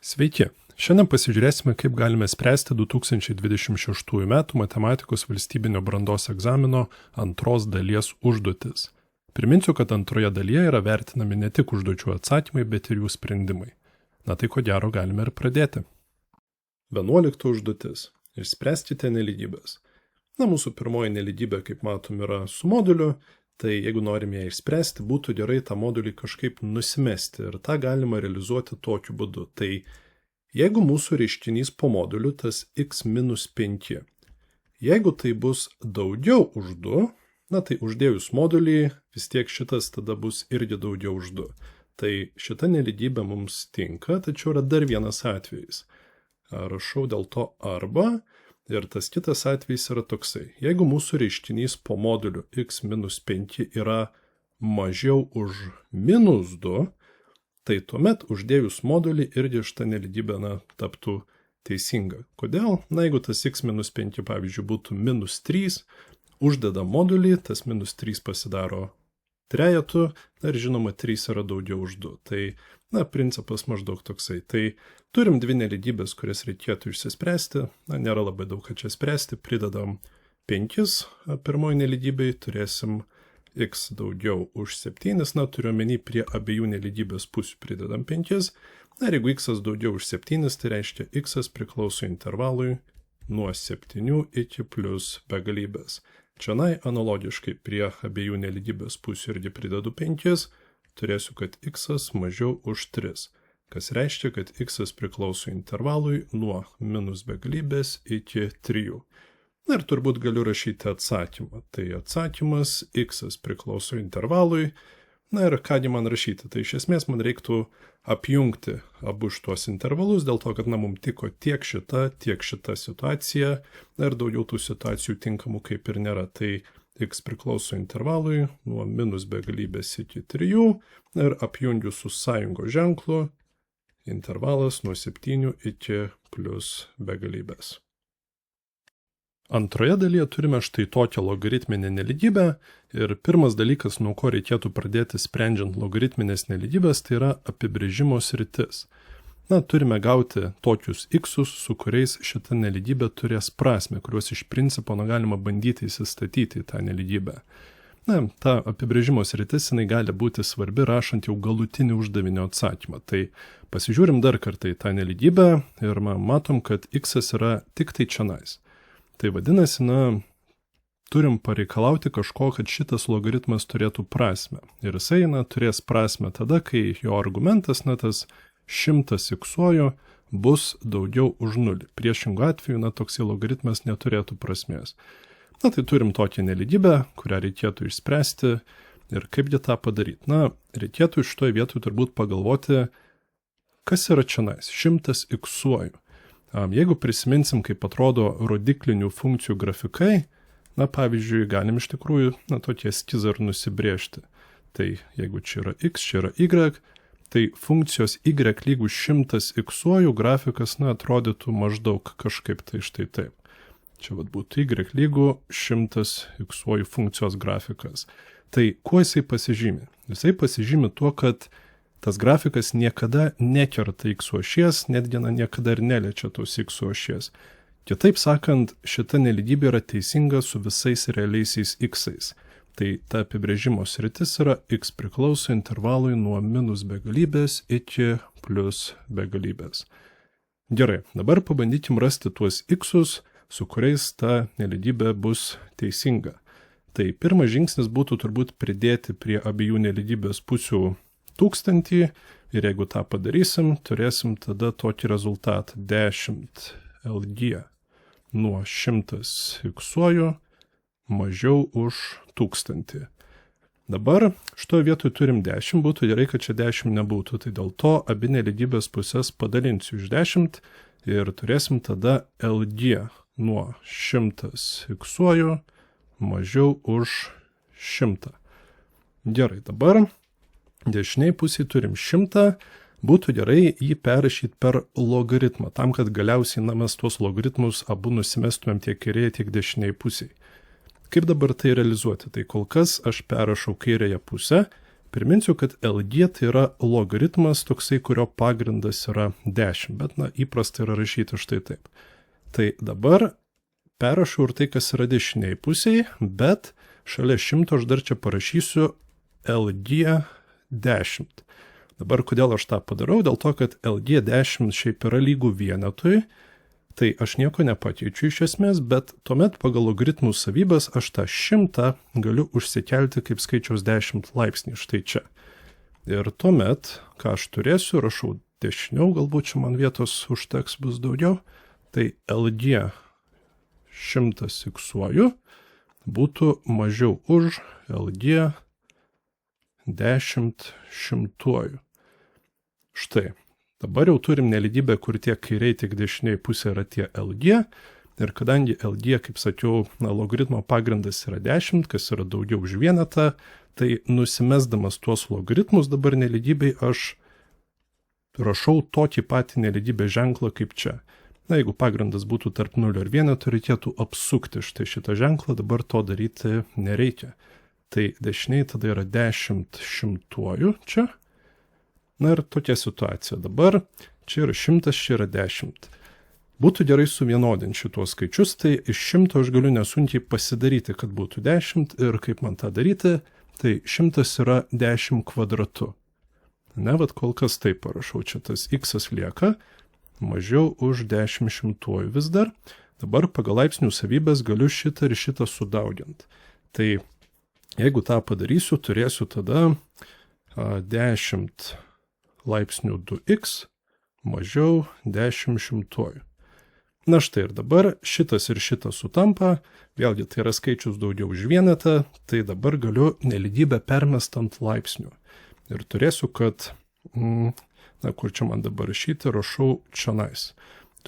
Sveiki! Šiandien pasižiūrėsime, kaip galime spręsti 2026 m. matematikos valstybinio brandos egzamino antros dalies užduotis. Priminsiu, kad antroje dalyje yra vertinami ne tik užduočių atsakymai, bet ir jų sprendimai. Na tai ko gero galime ir pradėti. 11 užduotis. Išspręskite nelygybės. Mūsų pirmoji nelygybė, kaip matom, yra su moduliu, tai jeigu norime ją išspręsti, būtų gerai tą modulį kažkaip nusimesti ir tą galima realizuoti tokiu būdu. Tai jeigu mūsų reiškinys po moduliu, tas x minus 5, jeigu tai bus daugiau už 2, tai uždėjus modulį, vis tiek šitas tada bus irgi daugiau už 2. Tai šita nelygybė mums tinka, tačiau yra dar vienas atvejis. Rašau dėl to arba. Ir tas kitas atvejis yra toksai. Jeigu mūsų reiškinys po moduliu x minus 5 yra mažiau už minus 2, tai tuomet uždėjus modulį irgi šita nelygybė taptų teisinga. Kodėl? Jeigu tas x minus 5, pavyzdžiui, būtų minus 3, uždeda modulį, tas minus 3 pasidaro trejetu, ir žinoma 3 yra daugiau už 2. Tai principas maždaug toksai. Tai turim dvi nelygybės, kurias reikėtų išsispręsti. Nėra labai daug ką čia spręsti. Pridedam 5 pirmoji nelygybei, turėsim x daugiau už 7. Turiu omeny prie abiejų nelygybės pusių pridedam 5. Ir jeigu x daugiau už 7, tai reiškia x priklauso intervalui nuo 7 iki plus begalybės. Čianai analogiškai prie abiejų nelygybės pusių irgi pridedu 5, turėsiu, kad x mažiau už 3, kas reiškia, kad x priklauso intervalui nuo minus begalybės iki 3. Ir turbūt galiu rašyti atsakymą. Tai atsakymas x priklauso intervalui. Ir kągi man rašyti? Tai iš esmės man reiktų apjungti abu šitos intervalus, dėl to, kad mums tiko tiek šita situacija, ir daugiau tų situacijų tinkamų kaip ir nėra. Tai x priklauso intervalui nuo minus begalybės iki 3 ir apjungiu su sąjungos ženklu intervalas nuo 7 iki plus begalybės. Antroje dalyje turime štai tokią logaritminę nelygybę ir pirmas dalykas, nuo ko reikėtų pradėti sprendžiant logaritminės nelygybės, tai yra apibrėžimo sritis. Turime gauti tokius x-us, su kuriais šita nelygybė turės prasmę, kuriuos iš principo galima bandyti įsistatyti į tą nelygybę. Ta apibrėžimo sritis gali būti svarbi rašant jau galutinį uždavinio atsakymą. Tai pasižiūrim dar kartą į tą nelygybę ir matom, kad x yra tik tai čionais. Tai vadinasi, turim pareikalauti kažko, kad šitas logaritmas turėtų prasmę. Ir jisai turės prasmę tada, kai jo argumentas, tas 100 x-uoju bus daugiau už 0. Priešingų atveju, toksai logaritmas neturėtų prasmės. Tai turim tokią nelygybę, kurią reikėtų išspręsti ir kaipgi tą padaryti. Reikėtų iš šitoje vietoje turbūt pagalvoti, kas yra čionais, 100 x-uoju. Jeigu prisiminsim, kaip atrodo rodiklinių funkcijų grafikai, pavyzdžiui, galim iš tikrųjų tokie eskizą ir nusibrėžti. Tai jeigu čia yra x, čia yra y, tai funkcijos y lygus 100 x-uoju grafikas, atrodytų maždaug kažkaip tai štai taip. Čia būtų y lygu 100 x-uoju funkcijos grafikas. Tai kuo jisai pasižymi? Jisai pasižymi tuo, kad tas grafikas niekada nekerta x ašies, netgi niekada ir neliečia tos x ašies. Kitaip sakant, šita nelygybė yra teisinga su visais realiaisiais x-ais. Tai ta apibrėžimo sritis yra x priklauso intervalui nuo minus begalybės iki plus begalybės. Gerai, dabar pabandykim rasti tuos x-us, su kuriais ta nelygybė bus teisinga. Tai pirmas žingsnis būtų turbūt pridėti prie abiejų nelygybės pusių 1000 ir jeigu tą padarysim, turėsim tada tokį rezultatą 10 lg nuo 100 x-uoju mažiau už 1000. Dabar šitoje vietoje turim 10, būtų gerai, kad čia 10 nebūtų, tai dėl to abi nelygybės pusės padalinsiu iš 10 ir turėsim tada lg nuo 100 x-uoju mažiau už 100. Gerai, dabar dešiniai pusėje turim 100, būtų gerai jį perrašyti per logaritmą, tam, kad galiausiai mes tuos logaritmus abu nusimestumėm tiek kairėje, tiek dešiniai pusėje. Kaip dabar tai realizuoti? Tai kol kas aš perrašau kairėje pusę Priminsiu, kad LG tai yra logaritmas toksai, kurio pagrindas yra 10, bet įprasta yra rašyti štai taip. Tai dabar perrašau ir tai, kas yra dešiniai pusiai, bet šalia 100 aš dar čia parašysiu LG 10. Dabar kodėl aš tą padarau? Dėl to, kad LG 10 šiaip yra lygų vienetui, tai aš nieko nepakeičiu iš esmės, bet tuomet pagal logaritmų savybės aš tą 100 galiu užsikelti kaip skaičiaus 10 laipsnį štai čia. Ir tuomet, ką aš turėsiu, rašau dešiniau, galbūt čia man vietos užteks bus daugiau, tai LG 100 fiksuoju būtų mažiau už LG 10 šimtuoju. Štai. Dabar jau turim nelygybę, kur tiek kairiai, tiek dešiniai pusė yra tie LG. Ir kadangi LG, kaip sakiau, logaritmo pagrindas yra 10, kas yra daugiau už vienetą, tai nusimesdamas tuos logaritmus dabar nelygybei aš rašau tokį patį nelygybės ženklą kaip čia. Jeigu pagrindas būtų tarp 0 ir 1, reikėtų apsukti štai šitą ženklą, dabar to daryti nereikia. Tai dešiniai tada yra 10 šimtuoju čia. Na ir tokia situacija. Dabar čia yra 100, čia yra 10. Būtų gerai suvienodinti šitos skaičius, tai iš 100 aš galiu nesunkiai pasidaryti, kad būtų 10 ir kaip man tą daryti, tai 100 yra 10 kvadratu. Ne, vat kol kas taip parašau, čia tas x lieka mažiau už 10 šimtuoju vis dar. Dabar pagal laipsnių savybės galiu šitą ir šitą sudauginti. Tai jeigu tą padarysiu, turėsiu tada 10 laipsnių 2x mažiau 10 šimtuoju. Na štai ir dabar šitas ir šitas sutampa, vėlgi tai yra skaičius daugiau už vienetą, tai dabar galiu nelygybę permest ant laipsnių. Ir turėsiu, kad, kur čia man dabar rašyti, rašau čionais.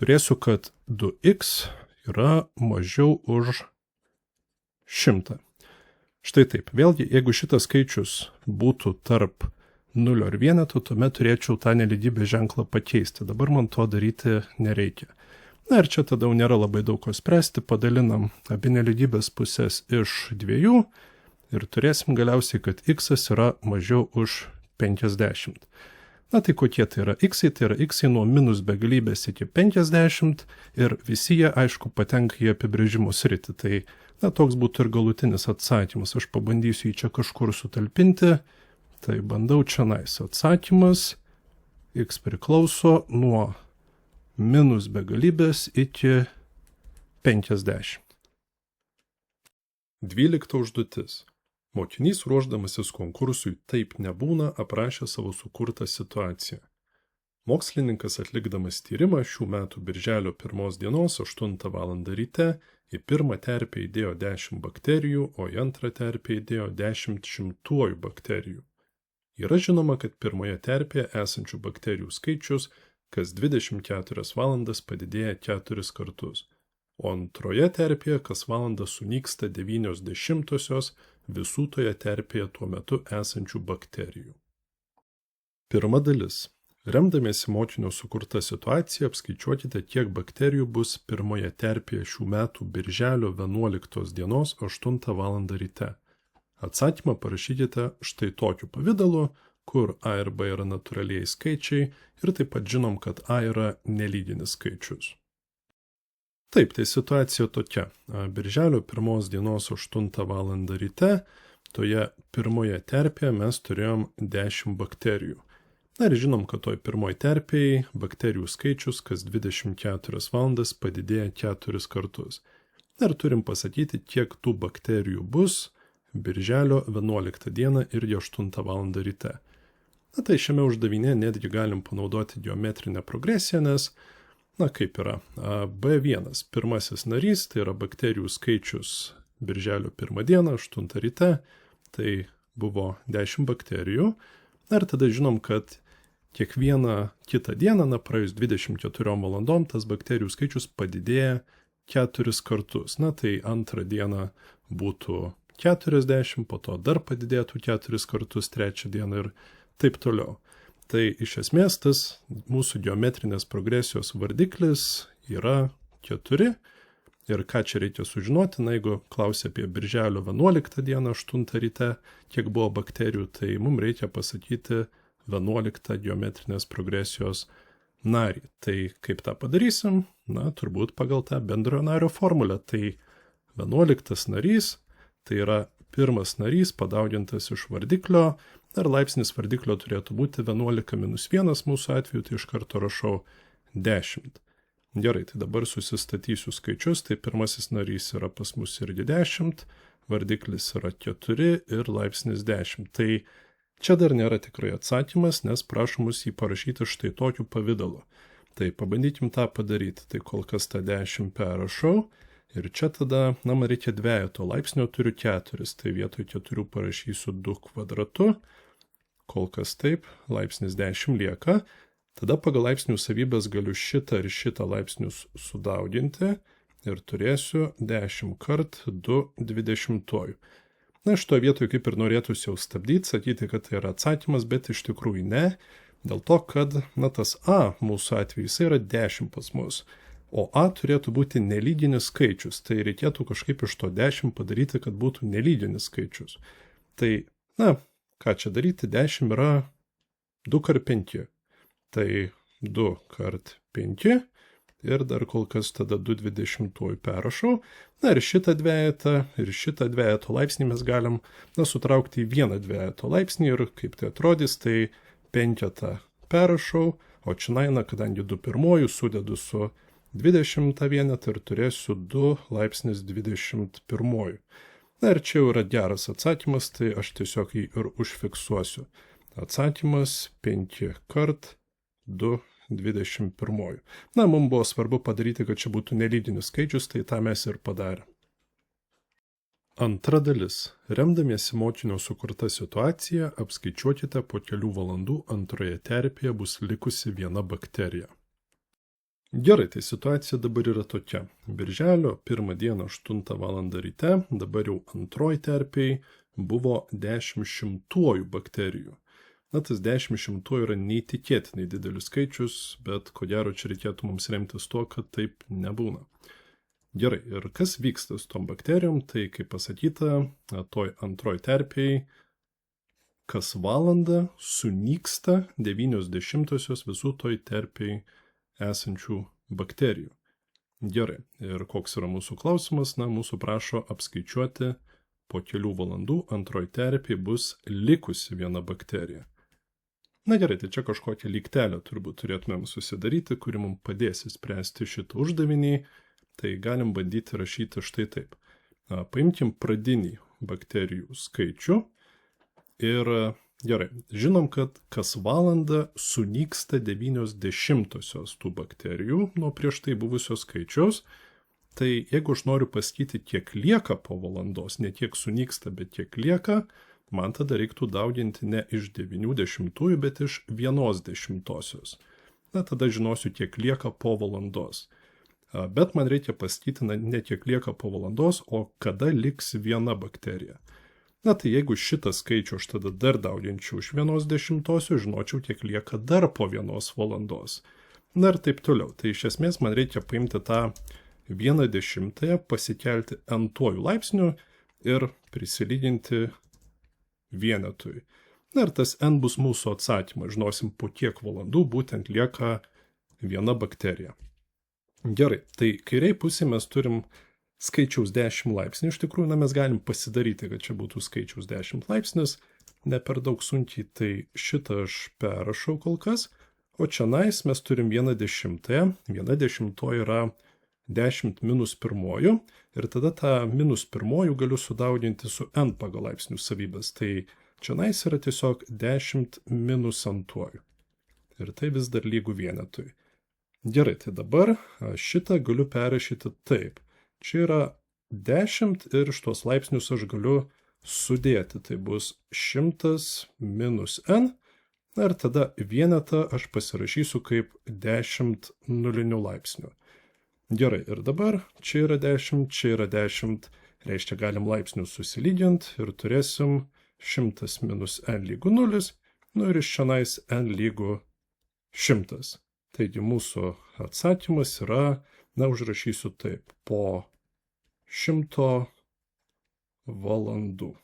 Turėsiu, kad 2x yra mažiau už 100. Štai taip, vėlgi, jeigu šitas skaičius būtų tarp 0 ir 1, tuomet turėčiau tą nelygybės ženklą pakeisti. Dabar man to daryti nereikia. Na ir čia tada jau nėra labai daug ko spręsti, padalinam abi nelygybės pusės iš 2 ir turėsim galiausiai, kad x yra mažiau už 50. Na tai kokie tai yra x? Tai yra x nuo minus begalybės iki 50 ir visi jie, aišku, patenka į apibrėžimo sritį. Tai toks būtų ir galutinis atsakymas. Aš pabandysiu jį čia kažkur sutalpinti. Tai bandau čionais. Atsakymas x priklauso nuo minus begalybės iki 50. 12 užduotis. Mokinys ruošdamasis konkursui Taip nebūna aprašė savo sukurtą situaciją. Mokslininkas atlikdamas tyrimą šių metų birželio 1 dienos 8 val. Ryte į pirmą terpę įdėjo 10 bakterijų, o į antrą terpę įdėjo 10 šimtuoju bakterijų. Yra žinoma, kad pirmoje terpėje esančių bakterijų skaičius kas 24 valandas padidėja 4 kartus, o antroje terpėje kas valandą sunyksta 90 visų toje terpėje tuo metu esančių bakterijų. Pirma dalis. Remdamiesi mokinio sukurta situacija, apskaičiuokite, kiek bakterijų bus pirmoje terpėje šių metų birželio 11 dienos 8 val. Ryte. Atsakymą parašykite štai tokiu pavidalu, kur a ir b yra natūraliai skaičiai ir taip pat žinom, kad a yra nelyginis skaičius. Taip, tai situacija tokia. Birželio 1 dienos 8 val. Ryte, toje pirmoje terpėje mes turėjom 10 bakterijų. Na ir žinom, kad toj pirmoje terpėje bakterijų skaičius kas 24 valandas padidėja 4 kartus. Ir turim pasakyti, kiek tų bakterijų bus birželio 11 dieną ir 8 val. Ryte. Na tai šiame uždavinėje netgi galim panaudoti geometrinę progresiją, nes, kaip yra, B1, pirmasis narys, tai yra bakterijų skaičius birželio 1 dieną, 8 ryte, tai buvo 10 bakterijų. Na ir tada žinom, kad kiekvieną kitą dieną, praėjus 24 valandom, tas bakterijų skaičius padidėja 4 kartus. Na tai antrą dieną būtų 40, po to dar padidėtų 4 kartus, trečią dieną ir taip toliau. Tai iš esmės tas mūsų geometrinės progresijos vardiklis yra 4 Ir ką čia reikia sužinoti, na jeigu klausia apie birželio 11 dieną 8 ryte, kiek buvo bakterijų, tai mums reikia pasakyti 11 geometrinės progresijos narį. Tai kaip tą padarysim? Na, turbūt pagal tą bendrojo nario formulę. Tai 11 narys, tai yra pirmas narys padaugintas iš vardiklio, ir laipsnis vardiklio turėtų būti 11 minus 1 mūsų atveju, tai iš karto rašau 10. Gerai, tai dabar susistatysiu skaičius, tai pirmasis narys yra pas mus irgi 10, vardiklis yra 4 ir laipsnis 10. Tai čia dar nėra tikrai atsakymas, nes prašom mus jį parašyti štai tokiu pavidalu. Tai pabandykim tą padaryti. Tai kol kas tą 10 perrašau ir čia tada, na, man reikia dvejeto laipsnio, turiu 4, tai vietoj 4 parašysiu 2 kvadratu. Kol kas taip, laipsnis 10 lieka. Tada pagal laipsnių savybės galiu šitą ir šitą laipsnius sudauginti ir turėsiu 10 kart 2 20. Na, šitoje vietoje kaip ir norėtųsi jau stabdyti, sakyti, kad tai yra atsakymas, bet iš tikrųjų ne, dėl to, kad, na, tas A mūsų atveju jis yra 10 pas mus, o A turėtų būti nelyginis skaičius, tai reikėtų kažkaip iš to 10 padaryti, kad būtų nelyginis skaičius. Tai, na, ką čia daryti, 10 yra 2 kart 5. Tai 2 kart 5 ir dar kol kas tada 2 20 perrašau. Na ir šitą dvejeto laipsnį mes galim, na, sutraukti į vieną dvejeto laipsnį ir kaip tai atrodys, tai 5 perrašau, o čia, na, kadangi 2 pirmojų sudedu su 20 vienetą ir turėsiu 2 laipsnis 21. Na ir čia jau yra geras atsakymas, tai aš tiesiog jį ir užfiksuosiu. Atsakymas 5 kart 2 21. Na, mums buvo svarbu padaryti, kad čia būtų nelyginis skaičius, tai tą mes ir padarė. Antra dalis. Remdamiesi mokinio sukurta situacija, apskaičiuokite po kelių valandų antroje terpėje bus likusi viena bakterija. Gerai, tai situacija dabar yra tokia. Birželio 1 dieną 8 val. Ryte, dabar jau antroji terpėje buvo 10 šimtuojų bakterijų. Na, tas 10 šimtuojų yra neįtikėtinai didelis skaičius, bet ko gero čia reikėtų mums remtis tuo, kad taip nebūna. Gerai, ir kas vyksta su tom bakterijom, tai kaip pasakyta, toj antroj terpėj kas valandą sunyksta 90 visų toj terpėj esančių bakterijų. Gerai, ir koks yra mūsų klausimas, na, mūsų prašo apskaičiuoti po kelių valandų antroj terpėj bus likusi viena bakterija. Na gerai, tai čia kažkokią lygtelę turbūt turėtumėm susidaryti, kuri mums padės įspręsti šitą uždavinį, tai galim bandyti rašyti štai taip. Paimkim pradinį bakterijų skaičių ir gerai, žinom, kad kas valandą sunyksta 90 tų bakterijų nuo prieš tai buvusio skaičiaus, tai jeigu aš noriu pasakyti, kiek lieka po valandos, ne kiek sunyksta, bet kiek lieka, man tada reiktų dauginti ne iš 90, bet iš 1/10. Na, tada žinosiu, kiek lieka po valandos. Bet man reikia pasakyti, ne kiek lieka po valandos, o kada liks viena bakterija. Na, tai jeigu šitą skaičių aš tada dar dauginčiau iš 1/10, žinočiau, kiek lieka dar po 1 valandos. Na ir taip toliau. Tai iš esmės man reikia paimti tą 1/10, pasikelti n-tuoju laipsniu ir prisilyginti vienetui. Na ir tas n bus mūsų atsakymas, žinosim, po kiek valandų būtent lieka viena bakterija. Gerai, tai kairiai pusėje mes turim skaičiaus 10 laipsnių, iš tikrųjų, na, mes galim pasidaryti, kad čia būtų skaičiaus 10 laipsnis, ne per daug sunkiai, tai šitą aš perrašau kol kas, o čia nais mes turim 1/10, 1/10 yra 10 minus 1 ir tada tą minus 1 galiu sudauginti su n pagal laipsnių savybės, tai čia nais yra tiesiog 10 minus 2 ir tai vis dar lygu vienetui. Gerai, tai dabar šitą galiu perrašyti taip. Čia yra 10 ir šitos laipsnius aš galiu sudėti, tai bus 100 minus n, na ir tada vienetą aš pasirašysiu kaip 10 nulinių laipsnių. Gerai, ir dabar čia yra 10, čia yra 10, reiškia galim laipsnius susilyginti ir turėsim 100 minus n lygu 0, nu ir iš šiandien n lygu 100. Taigi mūsų atsakymas yra Na, užrašysiu taip, po 100 valandų.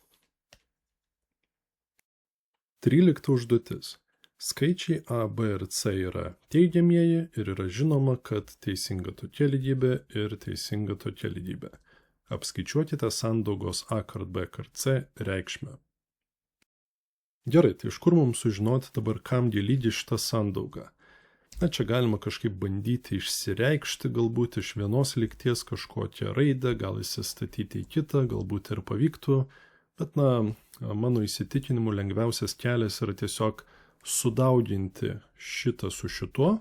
13 užduotis. Skaičiai A, B ir C yra teigiamieji ir yra žinoma, kad teisinga tokia lygybė ir teisinga tokia lygybė. Apskaičiuokite sandaugos A kart B kart C reikšmę. Gerai, tai iš kur mums sužinoti dabar, kamgi lygi šitą sandaugą? Na, čia galima kažkaip bandyti išsireikšti, galbūt iš vienos lygties kažkokią raidę, gal įsistatyti į kitą, galbūt ir pavyktų, bet, na, mano įsitikinimu lengviausias kelias yra tiesiog sudauginti šitą su šituo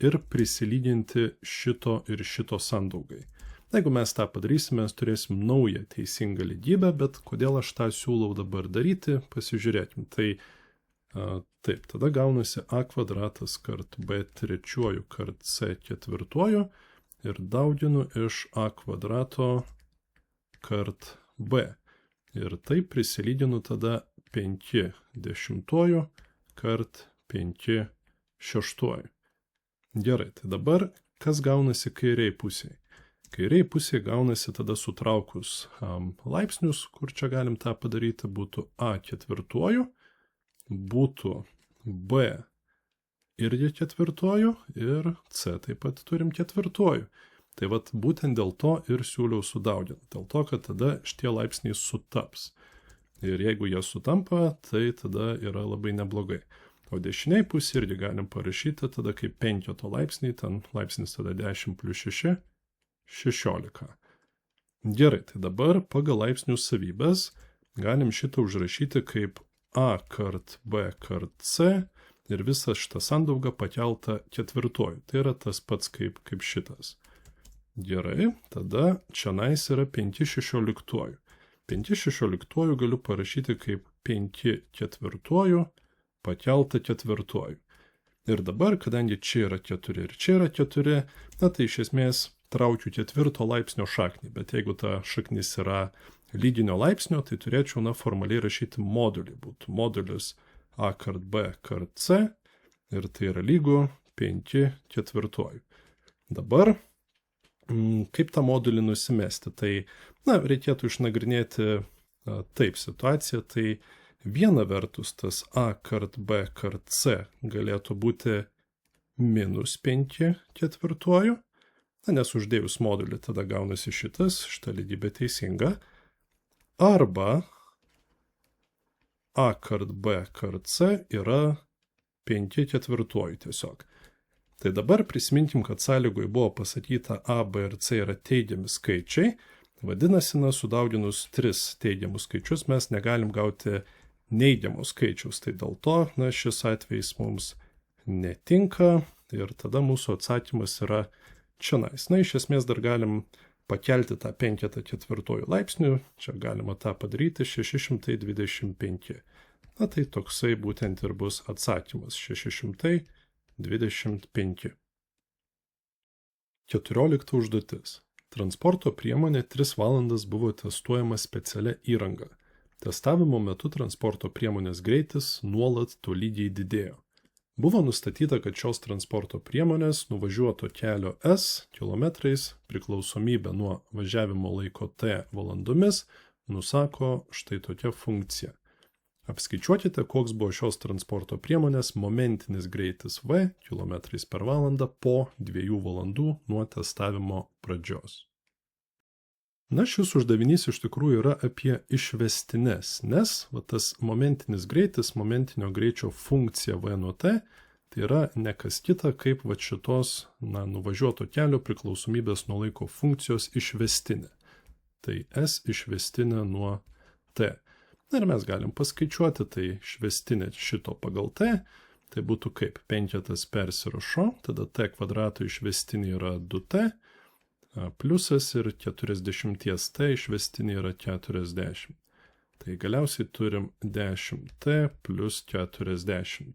ir prisilyginti šito ir šito sandaugai. Jeigu mes tą padarysime, mes turėsim naują teisingą lygybę, bet kodėl aš tą siūlau dabar daryti, pasižiūrėkim. Tai taip, tada gaunasi A kvadratas kart B trečiuoju kart C ketvirtuoju ir dauginu iš A kvadrato kart B. Ir taip prisilyginu tada 5 dešimtuoju kart 5 šeštuoju. Gerai, tai dabar kas gaunasi kairiai pusėje? Kairiai pusėje gaunasi tada sutraukus laipsnius, kur čia galim tą padaryti, būtų A ketvirtuoju, būtų B irgi ketvirtuoju ir C taip pat turim ketvirtuoju. Tai vat būtent dėl to ir siūliau sudauginti, dėl to, kad tada šitie laipsniai sutaps. Ir jeigu jie sutampa, tai tada yra labai neblogai. O dešiniai pusė irgi galim parašyti tada kaip 5 laipsniai, ten laipsnis tada 10 plus 6, 16. Gerai, tai dabar pagal laipsnių savybės galim šitą užrašyti kaip A kart B kart C ir visa šita sandauga pakelta ketvirtuoju. Tai yra tas pats kaip šitas. Gerai, tada čionais yra 5 šešioliktuoju. 5 šešioliktuoju galiu parašyti kaip 5 ketvirtuoju pakelta ketvirtuoju. Ir dabar, kadangi čia yra 4 ir čia yra 4, na tai iš esmės traukiu ketvirto laipsnio šaknį, bet jeigu ta šaknis yra lyginio laipsnio, tai turėčiau, na, formaliai rašyti modulį. Būtų modulis A kart B kart C ir tai yra lygu 5 ketvirtuoju. Dabar, kaip tą modulį nusimesti? Tai, na, reikėtų išnagrinėti taip situaciją, tai viena vertus tas A kart B kart C galėtų būti minus 5 ketvirtuoju, na, nes uždėjus modulį tada gaunasi šita lygybė teisinga, arba A kart B kart C yra 5 ketvirtuoju tiesiog. Tai dabar prisiminkim, kad sąlygoje buvo pasakyta A, B ir C yra teigiami skaičiai, vadinasi, na, sudauginus 3 teigiamus skaičius mes negalim gauti neigiamus skaičius, tai dėl to, na, šis atvejis mums netinka ir tada mūsų atsakymas yra čionais. Na, iš esmės dar galim pakelti tą 5 ketvirtuoju laipsniu, čia galima tą padaryti 625. Na, tai toksai būtent ir bus atsakymas 625. 14 užduotis. Transporto priemonė 3 valandas buvo testuojama specialia įranga. Testavimo metu transporto priemonės greitis nuolat tolygiai didėjo. Buvo nustatyta, kad šios transporto priemonės nuvažiuoto kelio S kilometrais priklausomybę nuo važiavimo laiko T valandomis nusako štai tokia funkcija. Apskaičiuokite, koks buvo šios transporto priemonės momentinis greitis V kilometrais per valandą po 2 valandų nuo testavimo pradžios. Na, šis uždavinys iš tikrųjų yra apie išvestines, nes tas momentinis greitis, momentinio greičio funkcija V nuo T, tai yra ne kas kita kaip šitos, na, nuvažiuoto kelio priklausomybės nuo laiko funkcijos išvestinė. Tai S išvestinė nuo T. Na, ir mes galim paskaičiuoti, tai išvestinė šito pagal T, tai būtų kaip 5 persirašo, tada T kvadrato išvestinė yra 2T, pliusas ir 40 T išvestinė yra 40. Tai galiausiai turim 10T plus 40.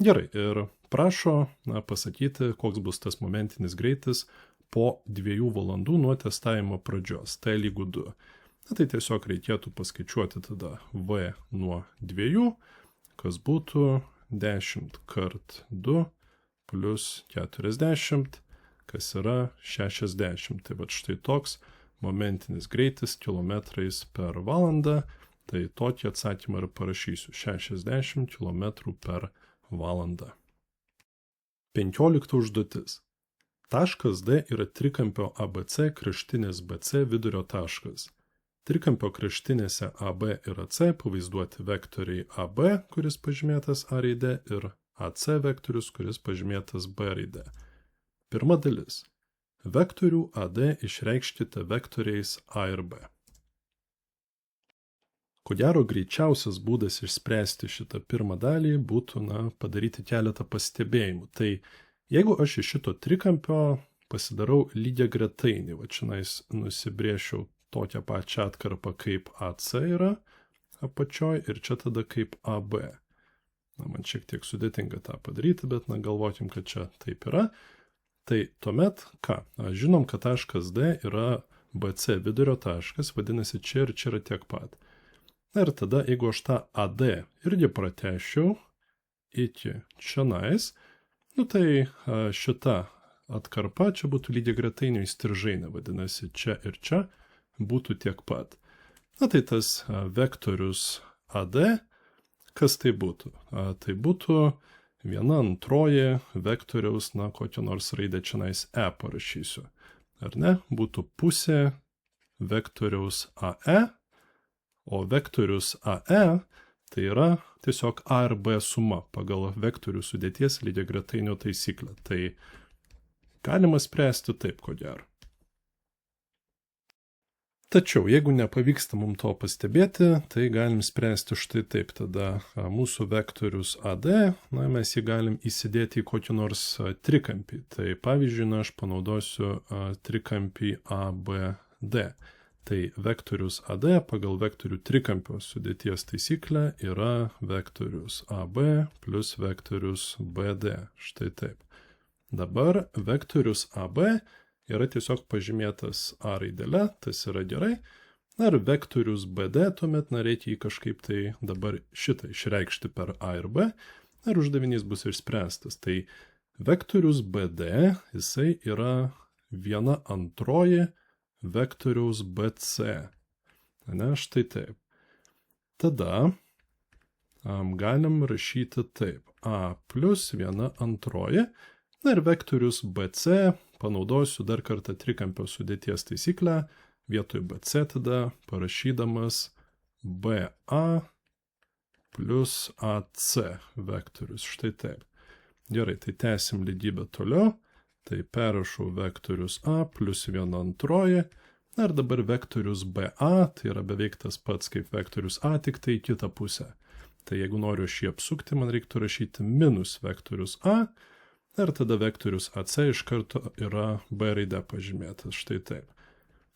Gerai, ir prašo, na, pasakyti, koks bus tas momentinis greitis po 2 valandų nuo testavimo pradžios. T lygu 2. Na, tai tiesiog reikėtų paskaičiuoti tada V nuo 2, kas būtų 10 kart 2 plus 40, kas yra 60. Tai va štai toks momentinis greitis kilometrais per valandą. Tai tokį atsakymą ir parašysiu 60 km per valandą. 15 užduotis. Taškas D yra trikampio ABC kraštinės BC vidurio taškas. Trikampio kraštinėse AB ir AC pavaizduoti vektoriai AB, kuris pažymėtas A raide, ir AC vektorius, kuris pažymėtas B raide. Pirma dalis. Vektorių AD išreikškite vektoriais A ir B. Ko gero greičiausias būdas išspręsti šitą pirmą dalį būtų padaryti keletą pastebėjimų. Tai jeigu aš iš šito trikampio pasidarau lygiagretainį, va čionais nusibrėšiau tokią pačią atkarpą kaip AC yra apačioj ir čia tada kaip AB. Man šiek tiek sudėtinga tą padaryti, bet galvokim, kad čia taip yra. Tai tuomet ką? Žinom, kad taškas D yra BC vidurio taškas, vadinasi čia ir čia yra tiek pat. Ir tada, jeigu aš tą AD irgi pratęsčiau iki čionais, tai šita atkarpa čia būtų lygiagretainio įstrižainė, vadinasi čia ir čia būtų tiek pat. Tai tas vektorius AD, kas tai būtų? Tai būtų 1/2 vektoriaus, kokią nors raidę čionais E parašysiu. Ar ne? Būtų pusė vektoriaus AE, o vektorius AE tai yra tiesiog A ir B suma pagal vektorių sudėties lygiagretainio taisyklę. Tai galima spręsti taip, ko gero. Tačiau, jeigu nepavyksta mums to pastebėti, tai galim spręsti štai taip. Tada mūsų vektorius AD, mes jį galim įsidėti į kokį nors trikampį. Tai pavyzdžiui, aš panaudosiu trikampį ABD. Tai vektorius AD pagal vektorių trikampio sudėties taisyklę yra vektorius AB plus vektorius BD. Štai taip. Dabar vektorius AB yra tiesiog pažymėtas A raidele, tas yra gerai. Ir vektorius BD tuomet reikia jį kažkaip tai dabar šitą išreikšti per A ir B. Ir uždavinys bus išspręstas. Tai vektorius BD, jisai yra 1/2 vektoriaus BC. Štai taip. Tada galim rašyti taip. A plus 1/2. Ir vektorius BC panaudosiu dar kartą trikampio sudėties taisyklę. Vietoj BC tada parašydamas BA plus AC vektorius. Štai taip. Gerai, tai tęsim lygybę toliau. Tai perrašau vektorius A plus 1/2. Ir dabar vektorius BA, tai yra beveik tas pats kaip vektorius A, tik tai į kitą pusę. Tai jeigu noriu šį apsukti, man reiktų rašyti minus vektorius A. Ir tada vektorius AC iš karto yra B raide pažymėtas. Štai taip.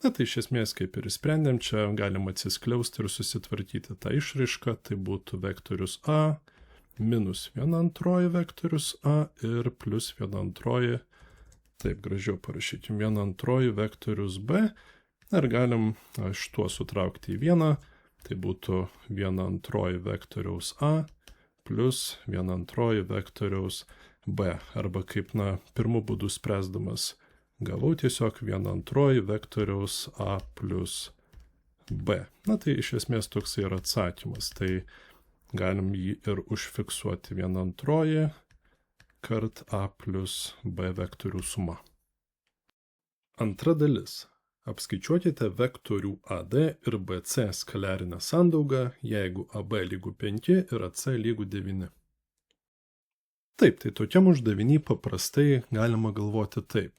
Tai iš esmės kaip ir sprendėm, čia galim atsiskliausti ir susitvarkyti tą išraišką. Tai būtų vektorius A minus 1/2 vektorius A ir plus 1/2. Taip, gražiau parašykim 1/2 vektorius B. Ir galim šituo sutraukti į vieną. Tai būtų 1/2 vektoriaus A plus 1/2 vektoriaus B. Arba kaip, pirmu būdu spręsdamas, gavau tiesiog 1/2 vektoriaus A plus B. Tai iš esmės toks yra atsakymas. Tai galim jį ir užfiksuoti 1/2 kart A plus B vektorių suma. Antra dalis. Apskaičiuokite vektorių AD ir BC skaliarinę sandaugą, jeigu AB lygu 5 ir AC lygu 9. Taip, tai tokiam uždaviny paprastai galima galvoti taip.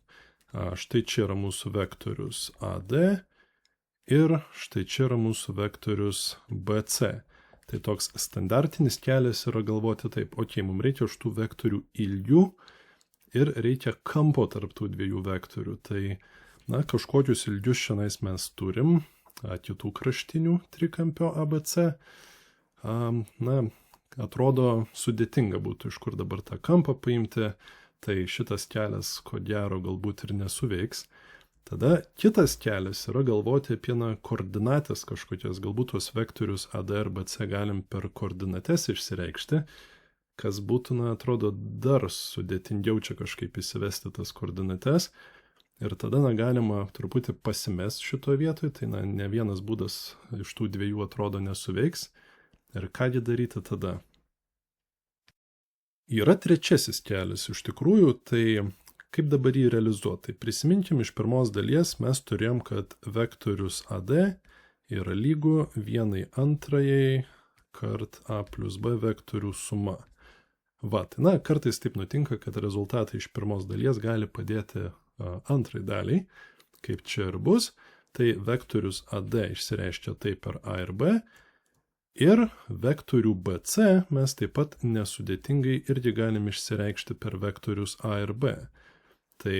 Štai čia yra mūsų vektorius AD ir štai čia yra mūsų vektorius BC. Tai toks standartinis kelias yra galvoti taip. Mums reikia už tų vektorių ilgių ir reikia kampo tarp tų dviejų vektorių. Tai, kažkokius ilgius šiandien mes turim, kitų kraštinių trikampio ABC. Atrodo sudėtinga būtų iš kur dabar tą kampą paimti, tai šitas kelias, ko gero, galbūt ir nesuveiks. Tada kitas kelias yra galvoti apie koordinatės kažkokias, galbūt tuos vektorius AD ir BC galim per koordinates išsireikšti. kas būtų, atrodo, dar sudėtingiau čia kažkaip įsivesti tas koordinates. Ir tada, galima truputį pasimest šitoje vietoje, tai, ne vienas būdas iš tų dviejų atrodo nesuveiks. Ir kągi daryti tada? Yra trečiasis kelias iš tikrųjų, tai kaip dabar jį realizuoti? Tai prisiminkim, iš pirmos dalies mes turėjom, kad vektorius AD yra lygu 1/2 kart A plus B vektorių suma. Va, tai kartais taip nutinka, kad rezultatai iš pirmos dalies gali padėti antrai daliai, kaip čia ir bus. Tai vektorius AD išsireiškia taip per A ir B. Ir vektorių BC mes taip pat nesudėtingai irgi galim išsireikšti per vektorius A ir B. Tai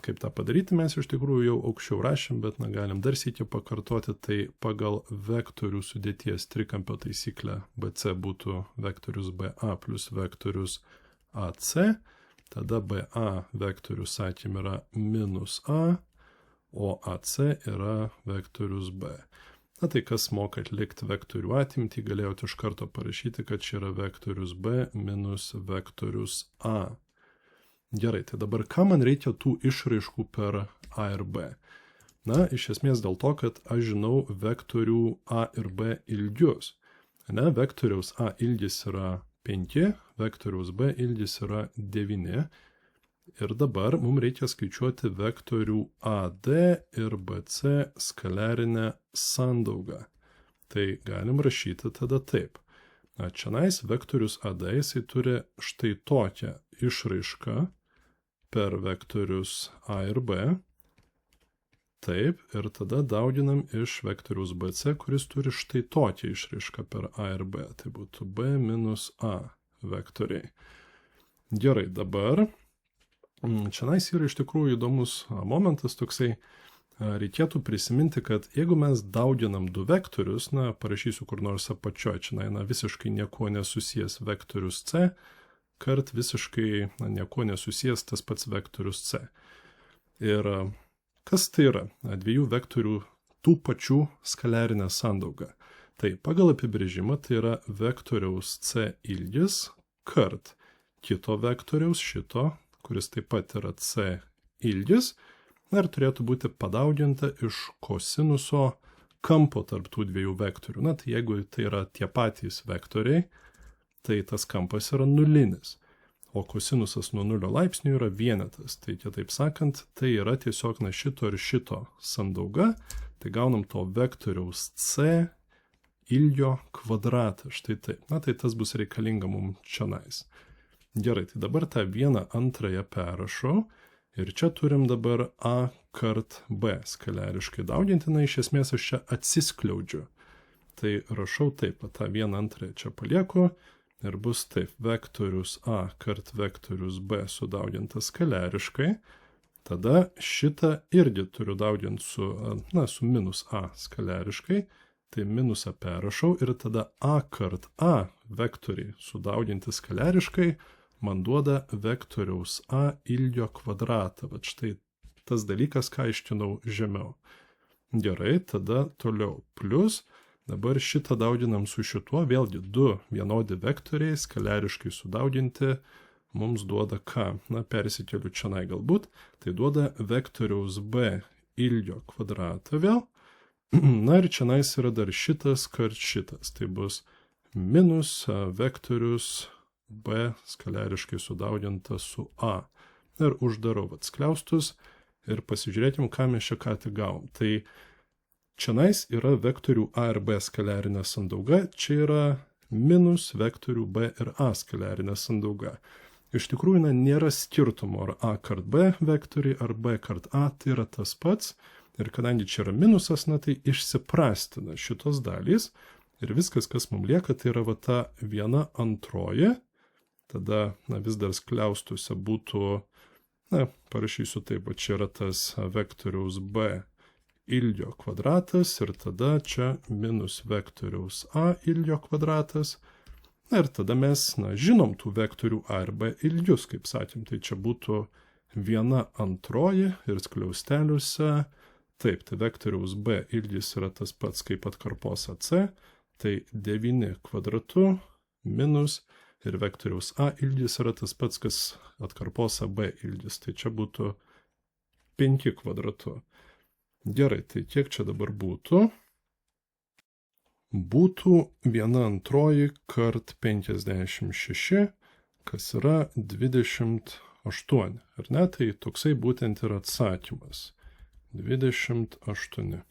kaip tą padaryti mes iš tikrųjų jau aukščiau rašėm, bet galim dar sykį pakartoti, tai pagal vektorių sudėties trikampio taisyklę BC būtų vektorius BA plus vektorius AC, tada BA vektorius, sakym, yra minus A, o AC yra vektorius B. Tai kas moka atlikti vektorių atimtį, galėjote iš karto parašyti, kad čia yra vektorius B minus vektorius A. Gerai, tai dabar ką man reikia tų išraiškų per A ir B? Iš esmės dėl to, kad aš žinau vektorių A ir B ilgius. Vektoriaus A ilgis yra 5, vektoriaus B ilgis yra 9. Ir dabar mums reikia skaičiuoti vektorių AD ir BC skaliarinę sandaugą. Tai galim rašyti tada taip. Čianais vektorius AD jisai turi štai tokią išraišką per vektorius A ir B. Taip, ir tada dauginam iš vektoriaus BC, kuris turi štai tokią išraišką per A ir B. Tai būtų B minus A vektoriai. Gerai, dabar čianais yra iš tikrųjų įdomus momentas toksai. Reikėtų prisiminti, kad jeigu mes dauginam du vektorius, parašysiu kur nors apačioje, čia visiškai nieko nesusijęs vektorius C, kart visiškai nieko nesusijęs tas pats vektorius C. Ir kas tai yra? Dviejų vektorių tų pačių skaliarinė sandauga. Tai pagal apibrėžimą tai yra vektoriaus C ilgis kart kito vektoriaus šito, kuris taip pat yra C ilgis, ir turėtų būti padauginta iš kosinuso kampo tarp tų dviejų vektorių. Tai jeigu tai yra tie patys vektoriai, tai tas kampas yra nulinis, o kosinusas nuo 0 laipsnių yra vienetas. Tai kitaip sakant, tai yra tiesiog šito ir šito sandauga, tai gaunam to vektoriaus C ilgio kvadratą. Štai taip. Tai tas bus reikalinga mums čianais. Gerai, tai dabar tą 1/2 perrašau. Ir čia turim dabar A kart B skaliariškai dauginti, iš esmės aš čia atsiskleidžiu. Tai rašau taip, tą 1/2 čia palieku ir bus taip, vektorius A kart vektorius B sudaugintas skaliariškai. Tada šitą irgi turiu dauginti su minus A skaliariškai, tai minusą perrašau ir tada A kart A vektoriai sudauginti skaliariškai man duoda vektoriaus A ilgio kvadratą. Vat štai tas dalykas, ką ištinau žemiau. Gerai, tada toliau. Plius, dabar šitą dauginam su šituo, vėlgi du vienodi vektoriai, skaliariškai sudauginti, mums duoda ką? Persikeliu čianai galbūt. Tai duoda vektoriaus B ilgio kvadratą vėl. Ir čianais yra dar šitas kart šitas. Tai bus minus vektorius B skaliariškai sudauginta su A. Ir uždarau atskliaustus ir pasižiūrėkim, ką mes čia ką tik gavom. Tai čianais yra vektorių A ir B skaliarinė sandauga, čia yra minus vektorių B ir A skaliarinė sandauga. Iš tikrųjų, nėra skirtumo, ar A kart B vektoriai, ar B kart A, tai yra tas pats. Ir kadangi čia yra minusas, tai išsiprastina šitos dalys. Ir viskas, kas mums lieka, tai yra ta 1/2. Tada vis dar skliaustuose būtų, parašysiu taip, čia yra tas vektoriaus B ilgio kvadratas ir tada čia minus vektoriaus A ilgio kvadratas. Ir tada mes žinom tų vektorių A ir B ilgius, kaip sakėm, tai čia būtų 1/2 ir skliausteliuose. Taip, tai vektoriaus B ilgis yra tas pats kaip atkarpos AC, tai 9 kvadratu minus ir vektoriaus A ilgis yra tas pats, kas atkarpos AB ilgis. Tai čia būtų 5 kvadratu. Gerai, tai kiek čia dabar būtų? Būtų 1/2 kart 56, kas yra 28. Ar ne? Tai toksai būtent yra atsakymas. 28.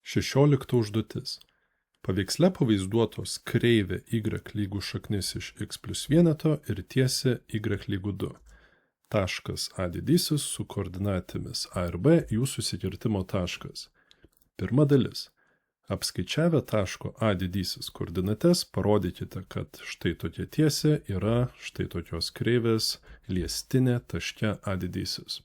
16 užduotis. Paveiksle pavaizduotos kreivė y lygų šaknis iš x plus vieneto ir tiesė y lygų 2. Taškas A didysis su koordinatėmis A ir B jų susikirtimo taškas. Pirma dalis. Apskaičiavę taško A didysis koordinates, parodykite, kad štai tokia tiesė yra štai tokios kreivės liestinė taške A didysis.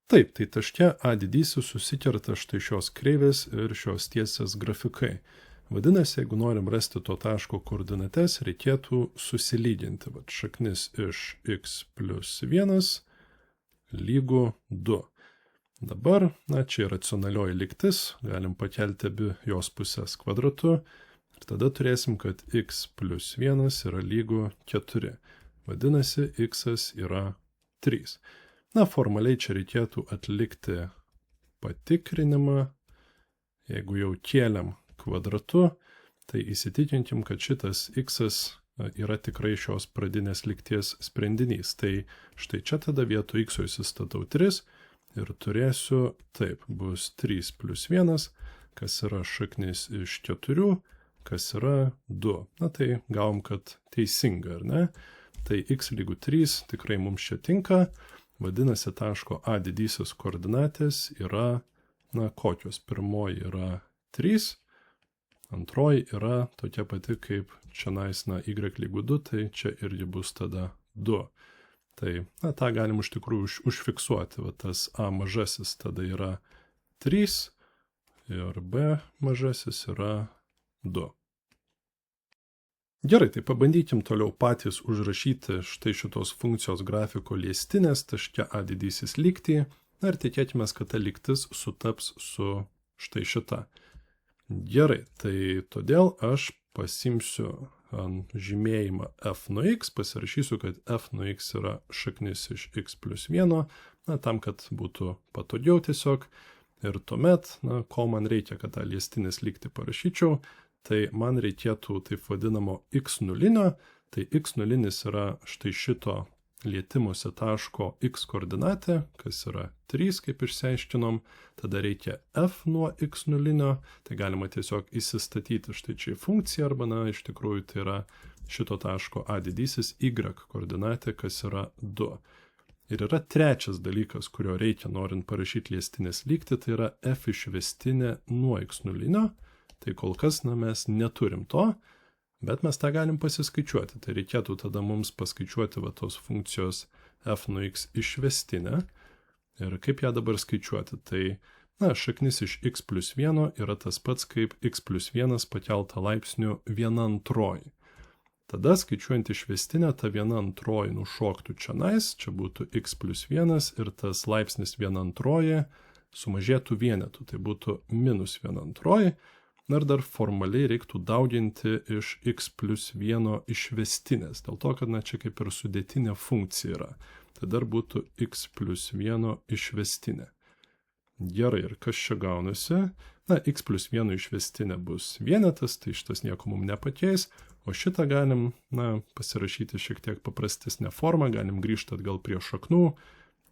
Taip, tai taške A didysis susikerta štai šios kreivės ir šios tiesės grafikai. Vadinasi, jeigu norim rasti to taško koordinates, reikėtų susilyginti. Vat šaknis iš x plus 1 lygų 2. Dabar, čia racionalioji lygtis, galim pakelti abi jos pusės kvadratu ir tada turėsim, kad x plus 1 yra lygų 4. Vadinasi, x yra 3. Formaliai čia reikėtų atlikti patikrinimą. Jeigu jau kėliam kvadratu, tai įsitikinkim, kad šitas x yra tikrai šios pradinės lygties sprendinys. Tai štai čia tada vietoj x įsistatau 3 ir turėsiu, taip, bus 3 plus 1, kas yra šaknis iš 4, kas yra 2. Tai gavom, kad teisinga, ar ne? Tai x lygų 3 tikrai mums čia tinka. Vadinasi, taško A didysis koordinatės yra, kokios? Pirmoji yra 3, antroji yra tokia pati kaip čionais, y lygų 2, tai čia irgi bus tada 2. Tai, tą galim iš tikrųjų užfiksuoti. Va, tas A mažasis tada yra 3 ir B mažasis yra 2. Gerai, tai pabandykim toliau patys užrašyti štai šitos funkcijos grafiko liestinės taške A didysis lygtį ir tikėkime, kad ta lygtis sutaps su štai šita. Gerai, tai todėl aš pasimsiu žymėjimą f nuo x, pasirašysiu, kad f nuo x yra šaknis iš x plus 1, tam, kad būtų patogiau tiesiog. Ir tuomet, ko man reikia, kad tą liestinės lygtį parašyčiau, tai man reikėtų taip vadinamo x0, tai x0 yra štai šito lietimuose taško x koordinatė, kas yra 3, kaip išsiaiškinom, tada reikia f nuo x0, tai galima tiesiog įsistatyti štai čia į funkciją, arba, iš tikrųjų tai yra šito taško A didysis y koordinatė, kas yra 2. Ir yra trečias dalykas, kurio reikia norint parašyti liestinės lygtį, tai yra f išvestinė nuo x0, tai kol kas, mes neturim to, bet mes tą galim pasiskaičiuoti. Tai reikėtų tada mums paskaičiuoti va tos funkcijos f nuo x išvestinę. Ir kaip ją dabar skaičiuoti? Tai, šaknis iš x plus 1 yra tas pats kaip x plus 1 pakelta laipsniu 1/2. Tada skaičiuojant išvestinę, ta 1/2 nušoktų čionais, čia būtų x plus 1 ir tas laipsnis 1/2 sumažėtų vienetų, tai būtų minus 1/2. Ir dar formaliai reiktų dauginti iš x plus 1 išvestinės, dėl to, kad čia kaip ir sudėtinė funkcija yra. Tai dar būtų x plus 1 išvestinė. Gerai, ir kas čia gaunasi? X plus 1 išvestinė bus vienetas, tai šitas nieko mums nepakeis, o šitą galim, pasirašyti šiek tiek paprastesnę formą, galim grįžti atgal prie šaknų,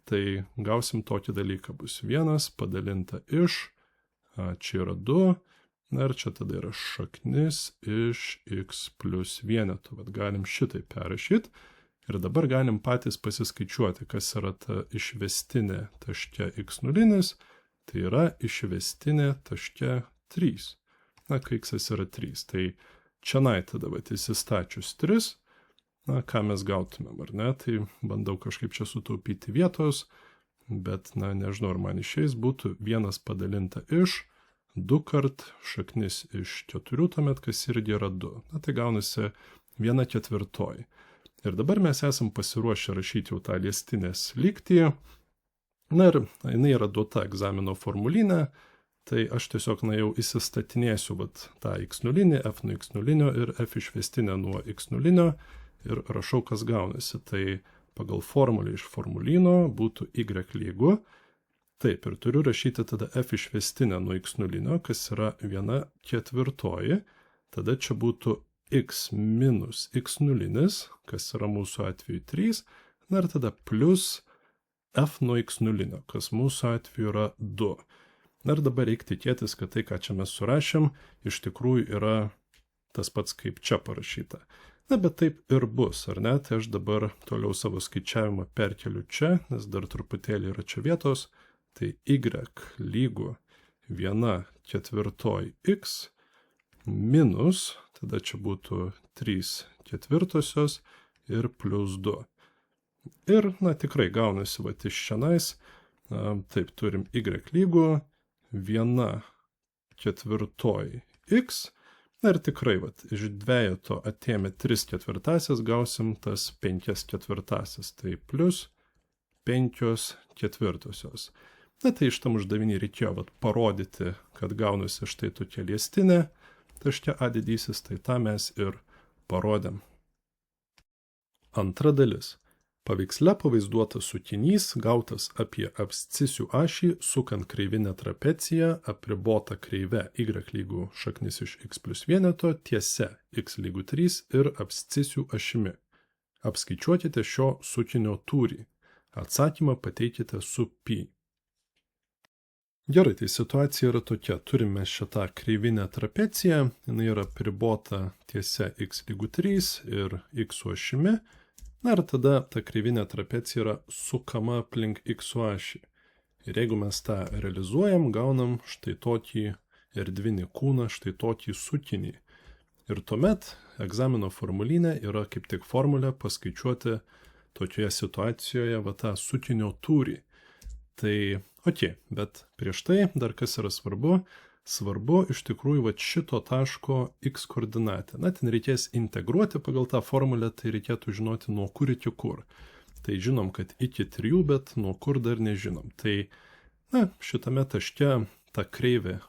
tai gausim tokį dalyką, bus 1 padalinta iš, čia yra 2, ir čia tada yra šaknis iš x plus 1. Vat galim šitai perrašyti ir dabar galim patys pasiskaičiuoti, kas yra ta išvestinė taške x0, tai yra išvestinė taške 3. Kai x yra 3, tai čia tada įsistačius 3, ką mes gautumėm, ar ne? Tai bandau kažkaip čia sutaupyti vietos, bet, nežinau, ar man išeis, būtų 1 padalinta iš 2 kart šaknis iš 4, tuomet kas irgi yra 2. Tai gaunasi 1/4. Ir dabar mes esam pasiruošę rašyti jau tą liestinės lygtį. Ir jinai yra duota egzamino formulinė, tai aš tiesiog jau įsistatinėsiu tą x0, f nuo x0 ir f išvestinę nuo x0 ir rašau, kas gaunasi. Tai pagal formulę iš formulyno būtų y lygu. Taip, ir turiu rašyti tada f išvestinę nuo x0, kas yra 1/4. Tada čia būtų x minus x0, kas yra mūsų atveju 3. Na ir tada plus f nuo x0, kas mūsų atveju yra 2. Na ir dabar reikia tikėtis, kad tai, ką čia mes surašėm, iš tikrųjų yra tas pats, kaip čia parašyta. Na, bet taip ir bus, ar ne? Tai aš dabar toliau savo skaičiavimą perkeliu čia, nes dar truputėlį yra čia vietos. Tai y lygu 1/4 x minus, tada čia būtų 3/4 ir plus 2. Ir, na, tikrai gaunasi iš šiandien. Taip, turim y lygu 1/4 x. Na ir tikrai, iš dvejeto atėmė 3/4, gausim tas 5/4. Tai plus 5/4. Na tai iš tam uždavinį reikėjo parodyti, kad gaunasi štai tokia liestinė. Taške a didysis, tai tą mes ir parodėm. Antra dalis. Paveiksle pavaizduotas sukinys gautas apie abscisių ašį, sukant kreivinę trapeciją, apribota kreive y lygu šaknis iš x plus vieneto, tiesia x lygu 3 ir abscisių ašimi. Apskaičiuokite šio sukinio tūrį. Atsakymą pateikite su pi. Gerai, tai situacija yra tokia. Turime šitą kreivinę trapeciją, jinai yra apribota tiesia x lygu 3 ir x ašimi. Na ir tada ta kreivinė trapecija yra sukama aplink x ašį. Ir jeigu mes tą realizuojam, gaunam štai tokį erdvinį kūną, štai tokį sukinį. Ir tuomet egzamino formulyne yra kaip tik formulė paskaičiuoti tokioje situacijoje tą sukinio tūrį. Tai, bet prieš tai dar kas yra svarbu. Svarbu iš tikrųjų šito taško x koordinatę. Na, ten reikės integruoti pagal tą formulę, tai reikėtų žinoti nuo kur iki kur. Tai žinom, kad iki 3, bet nuo kur dar nežinom. Tai, na, šitame taške ta kreivė,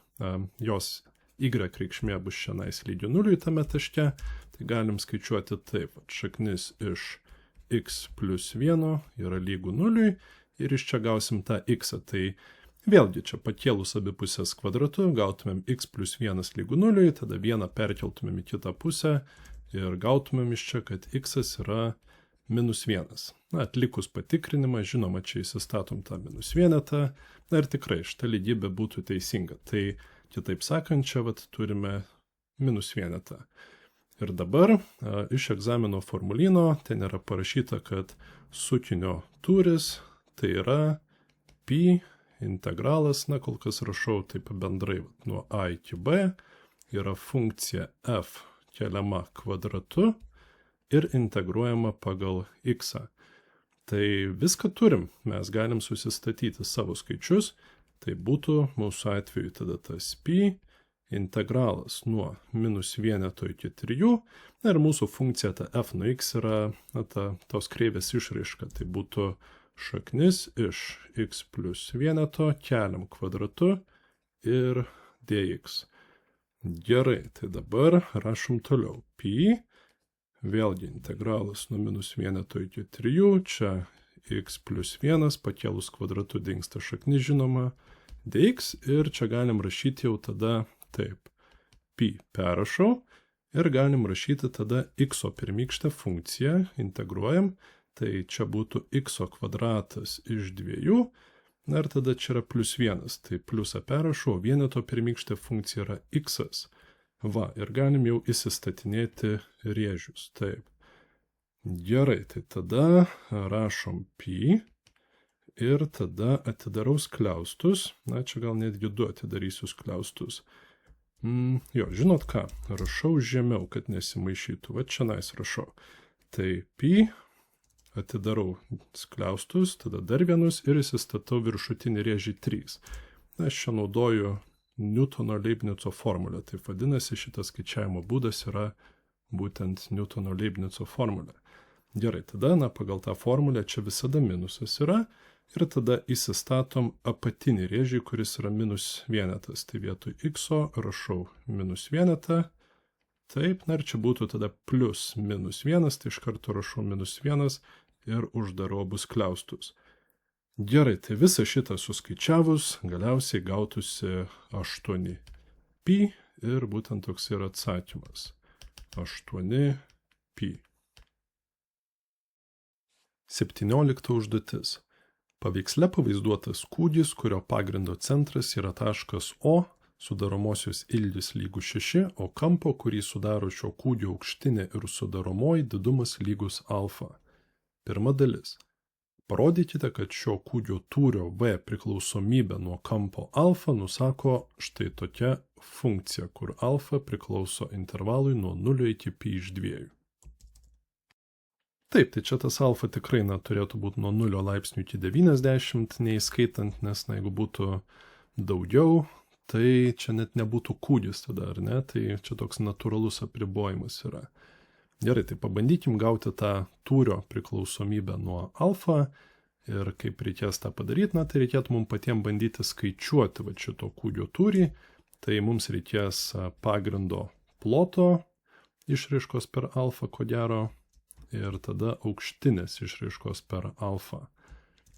jos y reikšmė bus šiandien lygi 0 tame taške. Tai galim skaičiuoti taip, šaknis iš x plus 1 yra lygu 0 ir iš čia gausim tą x. Tai vėlgi čia pakėlus abi pusės kvadratu, gautumėm x plus 1 lygu 0, tada 1 perkeltumėm į kitą pusę ir gautumėm iš čia, kad x yra minus 1. Na, atlikus patikrinimą, žinoma, čia įsistatom tą minus vienetą, na ir tikrai šita lygybė būtų teisinga. Tai, kitaip sakant, čia turime minus vienetą. Ir dabar iš egzamino formulyno ten yra parašyta, kad sukinio tūris tai yra pi integralas, na kol kas rašau taip bendrai nuo a iki b, yra funkcija f keliama kvadratu ir integruojama pagal x. Tai viską turim, mes galim susistatyti savo skaičius, tai būtų mūsų atveju tada tas pi integralas nuo minus vieneto iki 3, na ir mūsų funkcija ta f nuo x yra tos kreivės išraiška, tai būtų šaknis iš x plus vieneto keliam kvadratu ir dx. Gerai, tai dabar rašom toliau. Pi, vėlgi integralas nuo minus vieneto iki 3, čia x plus 1, pakėlus kvadratu dingsta šaknis žinoma, dx ir čia galim rašyti jau tada taip. Pi perrašau ir galim rašyti tada x pirmykštę funkciją, integruojam. Tai čia būtų x kvadratas iš 2, na ir tada čia yra plus 1, tai pliusą perrašau, vieneto pirmykštė funkcija yra x. Va, ir galim jau įsistatinėti rėžius. Taip. Gerai, tai tada rašom pi ir tada atidarau skliaustus. Na, čia gal netgi 2 atidarysiu skliaustus. Jo, žinot ką, rašau žemiau, kad nesimaišytų. Va, čia nais rašau. Tai pi. Atidarau skliaustus, tada dar vienus ir įsistatau viršutinį rėžį 3. Na, aš čia naudoju Newtono-Leibnico formulę, tai vadinasi šitas skaičiavimo būdas yra būtent Newtono-Leibnico formulė. Gerai, tada, na, pagal tą formulę čia visada minusas yra ir tada įsistatom apatinį rėžį, kuris yra minus vienetas. Tai vietoj x rašau minus vienetą. Taip, na ir čia būtų tada plus minus vienas, tai iš karto rašau minus vienas ir uždarau abu skliaustus. Gerai, tai visą šitą suskaičiavus, galiausiai gautųsi 8pi ir būtent toks yra atsakymas. 8pi. 17 užduotis. Paveiksle pavaizduotas kūgis, kurio pagrindo centras yra taškas O, sudaromosios ilgis lygus 6, o kampo, kurį sudaro šio kūgio aukštinė ir sudaromoji didumas lygus alfa. Pirma dalis. Parodykite, kad šio kūgio tūrio V priklausomybė nuo kampo alfa nusako štai tokia funkcija, kur alfa priklauso intervalui nuo 0 iki pi iš 2. Taip, tai čia tas alfa tikrai turėtų būti nuo 0 laipsnių iki 90, neįskaitant, nes jeigu būtų daugiau, tai čia net nebūtų kūgis tada, ar ne? Tai čia toks natūralus apribojimas yra. Gerai, tai pabandykim gauti tą tūrio priklausomybę nuo alfa ir kaip reikės tą padaryti, tai reikėtų mums patiems bandyti skaičiuoti šito kūgio tūrį, tai mums reikės pagrindo ploto išraiškos per alfa, ko gero, ir tada aukštinės išraiškos per alfa.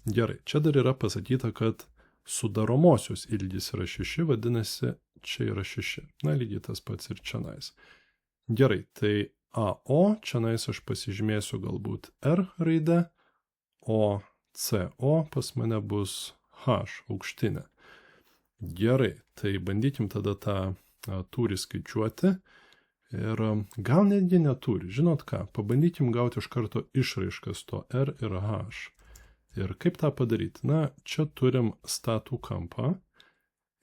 Gerai, čia dar yra pasakyta, kad sudaromosios ilgis yra 6, vadinasi, čia yra 6. Na, lygiai tas pats ir čionais. Gerai, tai AO, čionais aš pasižymėsiu galbūt R raidę, o CO pas mane bus H aukštinė. Gerai, tai bandykim tada tą tūrį skaičiuoti. Ir gal netgi neturi, žinot ką, pabandykim gauti iš karto išraiškas to R ir H. Ir kaip tą padaryti? Na, čia turim statų kampą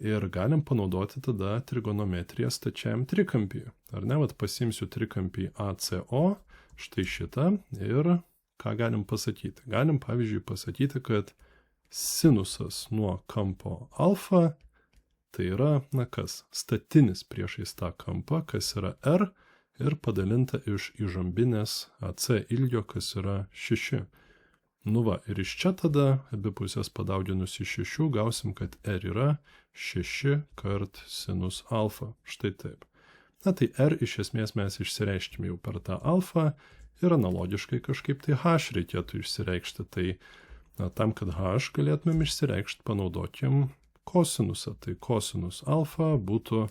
ir galim panaudoti tada trigonometriją stačiajam trikampį. Ar ne, pasimsiu trikampį ACO, štai šitą, ir ką galim pasakyti? Galim, pavyzdžiui, pasakyti, kad sinusas nuo kampo alfa, tai yra, kas, statinis priešais tą kampą, kas yra R, ir padalinta iš įžambinės AC ilgio, kas yra 6. Nu va, ir iš čia tada abipusės padauginus iš 6 gausim, kad R yra 6 kart sinus alfa. Štai taip. Na tai R iš esmės mes išsireiškime jau per tą alfa ir analogiškai kažkaip tai H reikėtų išsireikšti. Tai tam, kad H galėtumėm išsireikšti, panaudokim kosinusą. Tai kosinus alfa būtų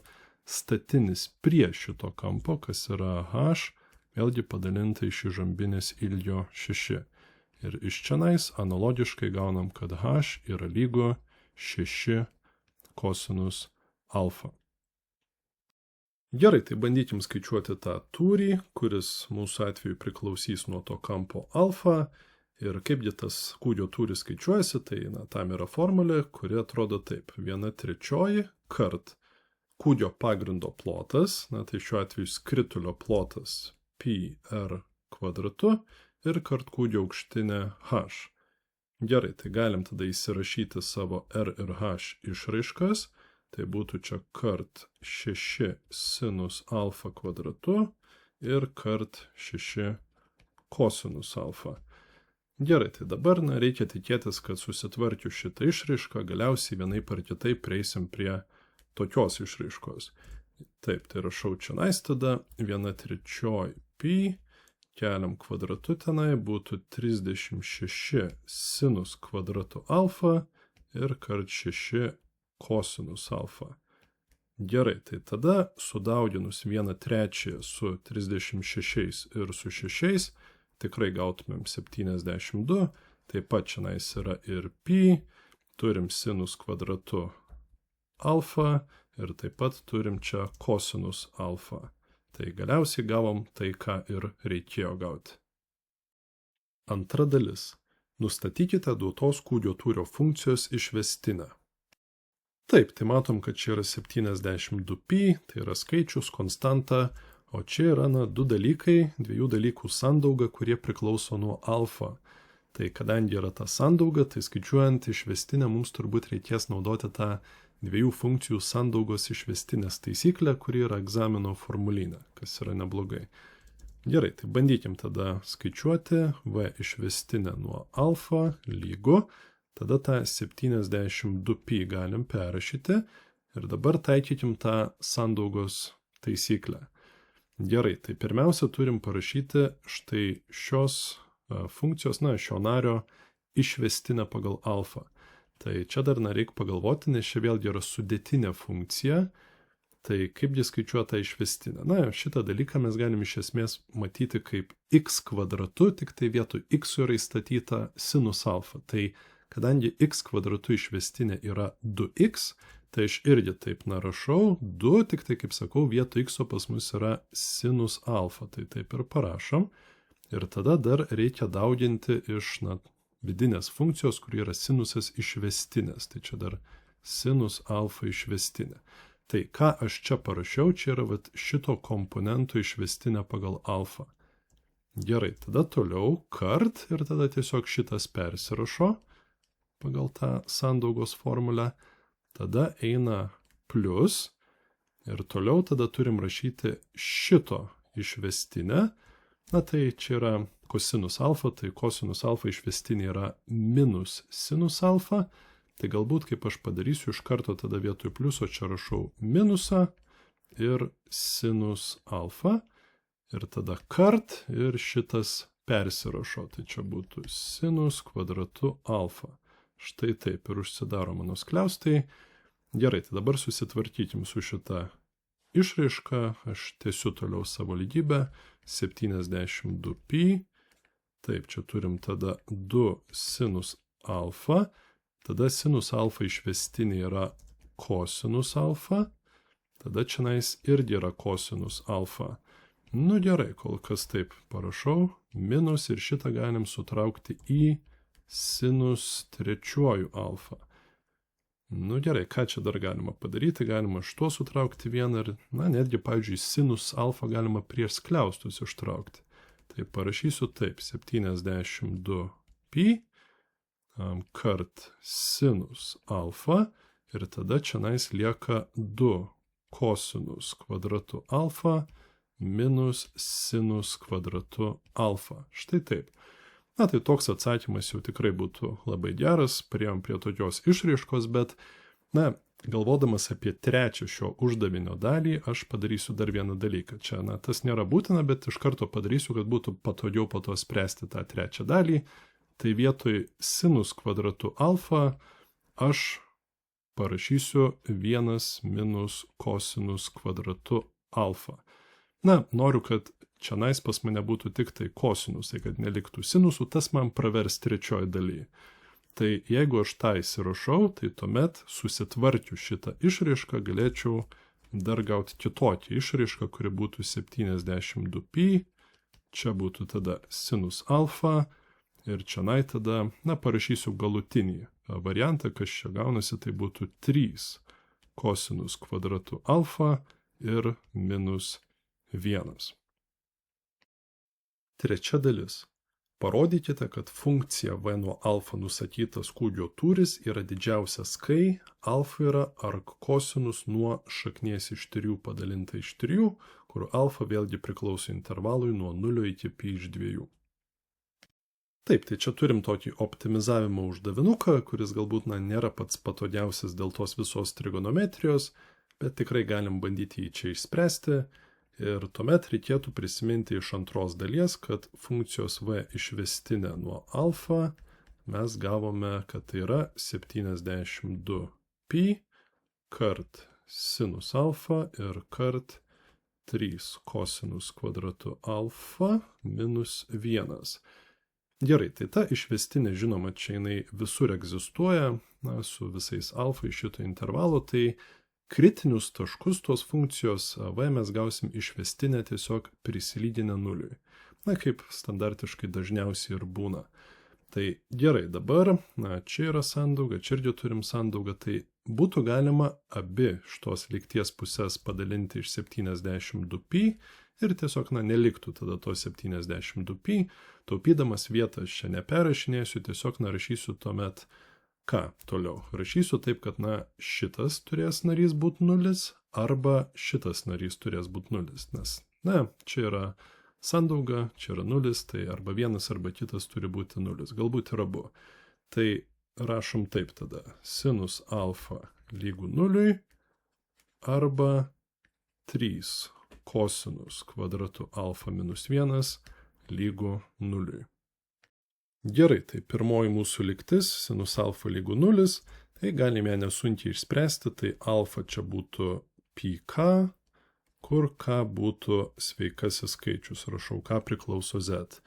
statinis prie šito kampo, kas yra H, vėlgi padalinta iš įžambinės ilgio 6. Ir iš čionais analogiškai gaunam, kad H yra lygu 6 kosinus alfa. Gerai, tai bandykim skaičiuoti tą tūrį, kuris mūsų atveju priklausys nuo to kampo alfa. Ir kaipgi tas kūgio tūris skaičiuojasi, tai tam yra formulė, kuri atrodo taip. 1/3 kart kūgio pagrindo plotas, tai šiuo atveju skritulio plotas pi r kvadratu, ir kart kūgio aukštinė H. Gerai, tai galim tada įsirašyti savo R ir H išraiškas. Tai būtų čia kart 6 sinus alfa kvadratu ir kart 6 kosinus alfa. Gerai, tai dabar reikia tikėtis, kad susitvarkiu šitą išraišką, galiausiai vienaip ar kitaip prieisim prie tokios išraiškos. Taip, tai rašau čionais tada 1/3 pi. Keliam kvadratu tenai būtų 36 sinus kvadratu alfa ir kart 6 kosinus alfa. Gerai, tai tada sudauginus 1/3 su 36 ir su 6, tikrai gautumėm 72, taip pat čionais yra ir pi, turim sinus kvadratu alfa ir taip pat turim čia kosinus alfa. Tai galiausiai gavom tai, ką ir reikėjo gauti. Antra dalis. Nustatykite duotos kūgio tūrio funkcijos išvestinę. Taip, tai matom, kad čia yra 72pi, tai yra skaičius, konstanta, o čia yra du dalykai, dviejų dalykų sandauga, kurie priklauso nuo alfa. Tai kadangi yra ta sandauga, tai skaičiuojant išvestinę mums turbūt reikės naudoti tą dviejų funkcijų sandaugos išvestinės taisyklę, kuri yra egzamino formulyne, kas yra neblogai. Gerai, tai bandykim tada skaičiuoti v išvestinę nuo alfa lygu. tada tą 72pi galim perrašyti ir dabar taikykim tą sandaugos taisyklę. Gerai, tai pirmiausia turim parašyti štai šios funkcijos, šio nario išvestinę pagal alfa. Tai čia dar reikia pagalvoti, nes čia vėlgi yra sudėtinė funkcija, tai kaipgi skaičiuoja tą išvestinę. Šitą dalyką mes galim iš esmės matyti kaip x kvadratu, tik tai vietoj x yra įstatyta sinus alfa. Tai kadangi x kvadratu išvestinė yra 2x, tai aš irgi taip rašau 2, tik tai, kaip sakau, vietoj x pas mus yra sinus alfa. Tai taip ir parašom. Ir tada dar reikia dauginti iš vidinės funkcijos, kur yra sinusas išvestinės. Tai čia dar sinus alfa išvestinė. Tai ką aš čia parašiau, čia yra šito komponento išvestinė pagal alfa. Gerai, tada toliau kart ir tada tiesiog šitas persirašo pagal tą sandaugos formulę. Tada eina plius ir toliau tada turim rašyti šito išvestinę. Tai čia yra kosinus alfa, tai kosinus alfa išvestinė yra minus sinus alfa. Tai galbūt, kaip aš padarysiu, iš karto tada vietoj pliuso čia rašau minusą ir sinus alfa. Ir tada kart ir šitas persirašo. Tai čia būtų sinus kvadratu alfa. Štai taip ir užsidaro mano skliaustai. Gerai, tai dabar susitvarkykim su šita išraiška. Aš tiesiu toliau savo lygybę. 72pi. Taip, čia turim tada 2 sinus alfa. Tada sinus alfa išvestinė yra kosinus alfa. Tada čionais irgi yra kosinus alfa. Gerai, kol kas taip parašau. Minus ir šitą galim sutraukti į sinus trečiuoju alfa. Gerai, ką čia dar galima padaryti? Galima iš to sutraukti vieną ir, netgi, pavyzdžiui, sinus alfa galima prieš skliaustus ištraukti. Tai parašysiu taip, 72pi kart sinus alfa ir tada čionais lieka 2 kosinus kvadratu alfa minus sinus kvadratu alfa. Štai taip. Tai toks atsakymas jau tikrai būtų labai geras, priėjom prie tokios išraiškos, bet, galvodamas apie trečią šio uždavinio dalį, aš padarysiu dar vieną dalyką. Čia, tas nėra būtina, bet iš karto padarysiu, kad būtų patogiau po to spręsti tą trečią dalį. Tai vietoj sinus kvadratu alfa aš parašysiu 1 minus kosinus kvadratu alfa. Noriu, kad čionais pas mane būtų tik tai kosinusai, kad neliktų sinusų, tas man pravers trečioji daly. Tai jeigu aš tą įsirašau, tai tuomet susitvarkiu šitą išraišką, galėčiau dar gauti kitokią išraišką, kuri būtų 72pi, čia būtų tada sinus alfa ir čionai tada, parašysiu galutinį variantą, kas čia gaunasi, tai būtų 3 kosinus kvadratu alfa ir minus 1. Trečia dalis. Parodykite, kad funkcija v nuo alfa nusakytas kūgio tūris yra didžiausias, kai alfa yra ark kosinus nuo šaknies iš 3 padalinta iš 3, kur alfa vėlgi priklauso intervalui nuo 0 iki pi iš 2. Taip, tai čia turim tokį optimizavimo uždavinuką, kuris galbūt nėra pats patogiausias dėl tos visos trigonometrijos, bet tikrai galim bandyti jį čia išspręsti. Ir tuomet reikėtų prisiminti iš antros dalies, kad funkcijos v išvestinė nuo alfa mes gavome, kad tai yra 72pi kart sinus alfa ir kart 3 kosinus kvadratu alfa minus 1. Gerai, tai ta išvestinė, žinoma, čia jinai visur egzistuoja, su visais alfa iš šito intervalo, tai kritinius taškus tos funkcijos v mes gausim išvestinę tiesiog prisilyginę nuliui. Kaip standartiškai dažniausiai ir būna. Tai gerai, dabar, čia yra sandauga, čia irgi turim sandaugą, tai būtų galima abi šitos lygties pusės padalinti iš 72pi ir tiesiog, neliktų tada to 72pi, taupydamas vietą aš čia neperrašinėsiu, tiesiog narašysiu tuomet ką toliau? Rašysiu taip, kad šitas turės narys būti 0 arba šitas narys turės būti 0, nes čia yra sandauga, čia yra 0, tai arba vienas arba kitas turi būti 0, galbūt ir abu. Tai rašom taip tada. Sinus alfa lygu 0 arba 3 kosinus kvadratu alfa minus 1 lygu 0. Gerai, tai pirmoji mūsų lygtis, sinus alfa lygu 0, tai galime nesunkiai išspręsti, tai alfa čia būtų pi k, kur k būtų sveikasis skaičius, rašau, k priklauso z.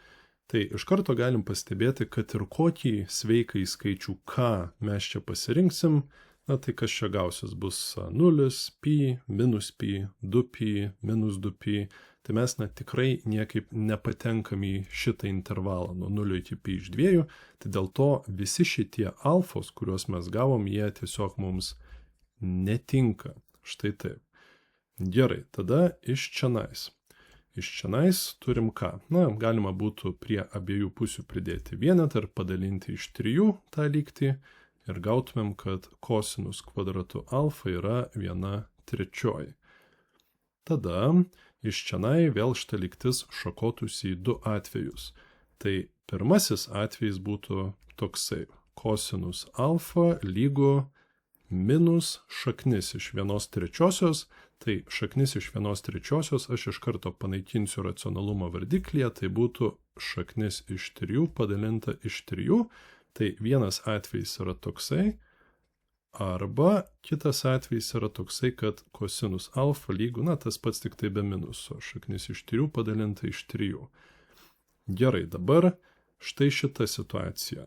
Tai iš karto galim pastebėti, kad ir kokį sveikai skaičių k mes čia pasirinksim, na tai kas čia gausis bus 0, pi, minus pi, 2pi, minus 2pi, tai mes tikrai niekaip nepatenkam į šitą intervalą nuo 0 iki pi iš 2, tai dėl to visi šitie alfos, kuriuos mes gavom, jie tiesiog mums netinka. Štai taip. Gerai, tada iš čionais. Iš čionais turim ką? Na, galima būtų prie abiejų pusių pridėti vienetą ir padalinti iš 3 tą lygtį ir gautumėm, kad kosinus kvadratu alfa yra 1/3. Tada iš čionai vėl šita lygtis šakotųsi į 2 atvejus. Tai pirmasis atvejis būtų toksai. Kosinus alfa lygu minus šaknis iš 1/3, tai šaknis iš 1/3 aš iš karto panaikinsiu racionalumo vardiklyje, tai būtų šaknis iš 3 padalinta iš 3, tai vienas atvejis yra toksai, arba kitas atvejis yra toksai, kad kosinus alfa lygu, na tas pats tik tai be minuso, šaknis iš 3 padalinta iš 3. Gerai, dabar štai šita situacija.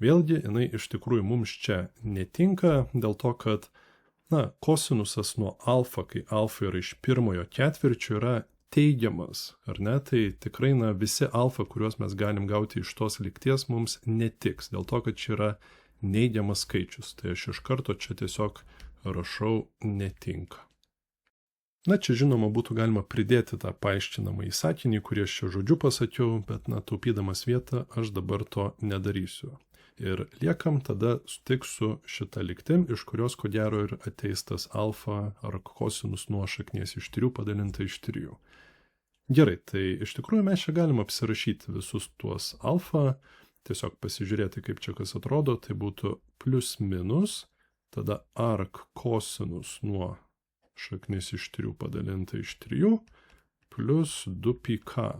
Vėlgi, jinai iš tikrųjų mums čia netinka, dėl to, kad, na, kosinusas nuo alfa, kai alfa yra iš pirmojo ketvirčio, yra teigiamas, ar ne? Tai tikrai, na, visi alfa, kuriuos mes galim gauti iš tos lygties, mums netiks, dėl to, kad čia yra neigiamas skaičius. Tai aš iš karto čia tiesiog rašau netinka. Na, čia žinoma būtų galima pridėti tą paaiškinamą į sakinį, kurį aš čia žodžiu pasakiau, bet, na, taupydamas vietą, aš dabar to nedarysiu. Ir liekam tada tik su šita lygtim, iš kurios ko gero ir ateis tas alfa ar kosinus nuo šaknies iš 3 padalinta iš 3. Gerai, tai iš tikrųjų mes čia galim apsirašyti visus tuos alfa, tiesiog pasižiūrėti, kaip čia kas atrodo, tai būtų plus minus, tada ark kosinus nuo šaknis iš 3 padalinta iš 3, plus 2πk,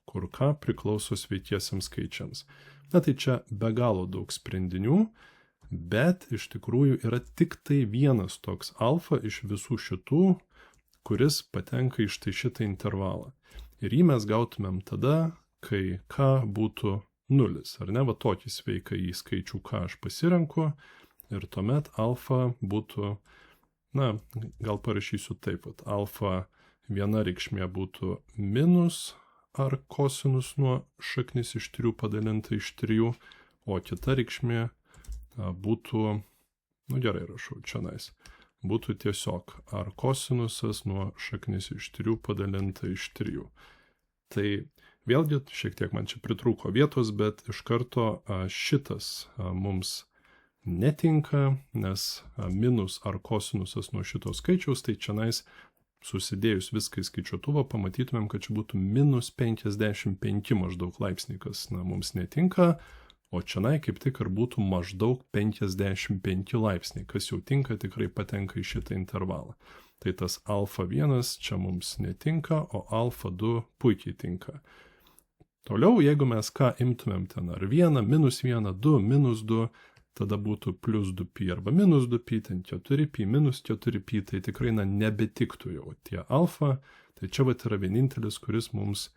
kur k priklauso sveikiesiams skaičiams. Na tai čia be galo daug sprendinių, bet iš tikrųjų yra tik tai vienas toks alfa iš visų šitų, kuris patenka iš tai šitą intervalą. Ir jį mes gautumėm tada, kai k būtų 0, ar ne? Va tokį sveiką į skaičių k aš pasirenku ir tuomet alfa būtų, na, gal parašysiu taip, vat, alfa viena reikšmė būtų minus ar kosinus nuo šaknis iš 3 padalinta iš 3, o kita reikšmė būtų, nu gerai rašau, čionais, būtų tiesiog ar kosinusas nuo šaknis iš 3 padalinta iš 3. Tai vėlgi šiek tiek man čia pritrūko vietos, bet iš karto šitas mums netinka, nes minus ar kosinusas nuo šito skaičiaus, tai čionais susidėjus viską į skaičiuotuvą, pamatytumėm, kad čia būtų minus 55 maždaug laipsniai, kas, na, mums netinka, o čionai kaip tik ir būtų maždaug 55 laipsniai, kas jau tinka, tikrai patenka į šitą intervalą. Tai tas alfa 1 čia mums netinka, o alfa 2 puikiai tinka. Toliau, jeigu mes ką imtumėm ten ar 1, minus 1, 2, minus 2, tada būtų plus 2pi arba minus 2pi, ten 4pi, minus 4pi, tai tikrai, na, nebetiktų jau tie alfa, tai čia vat yra vienintelis, kuris mums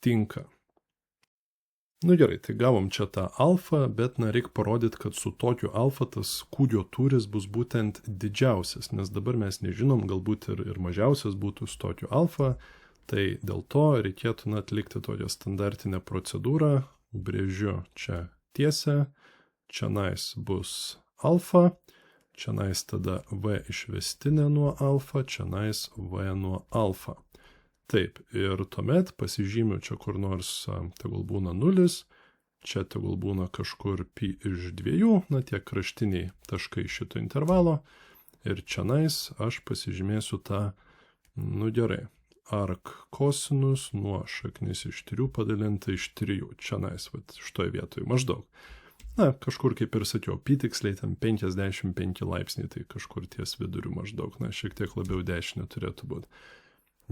tinka. Nu gerai, tai gavom čia tą alfa, bet, na, reikia parodyti, kad su tokiu alfa tas kūgio tūris bus būtent didžiausias, nes dabar mes nežinom, galbūt ir mažiausias būtų su tokiu alfa, tai dėl to reikėtų, na, atlikti tokią standartinę procedūrą, brėžiu čia tiesę, čionais bus alfa, čionais tada v išvestinė nuo alfa, čionais v nuo alfa. Taip, ir tuomet pasižymiu čia kur nors tegul būna 0, čia tegul būna kažkur pi iš 2, na tie kraštiniai taškai šito intervalo, ir čionais aš pasižymėsiu tą, nu gerai, ark kosinus nuo šaknis iš 3 padalinta iš 3, čionais, vat šitoj vietoj maždaug. kažkur kaip ir sakiau, apytiksliai ten 55 laipsniai, tai kažkur ties viduriu maždaug, šiek tiek labiau dešinė turėtų būti.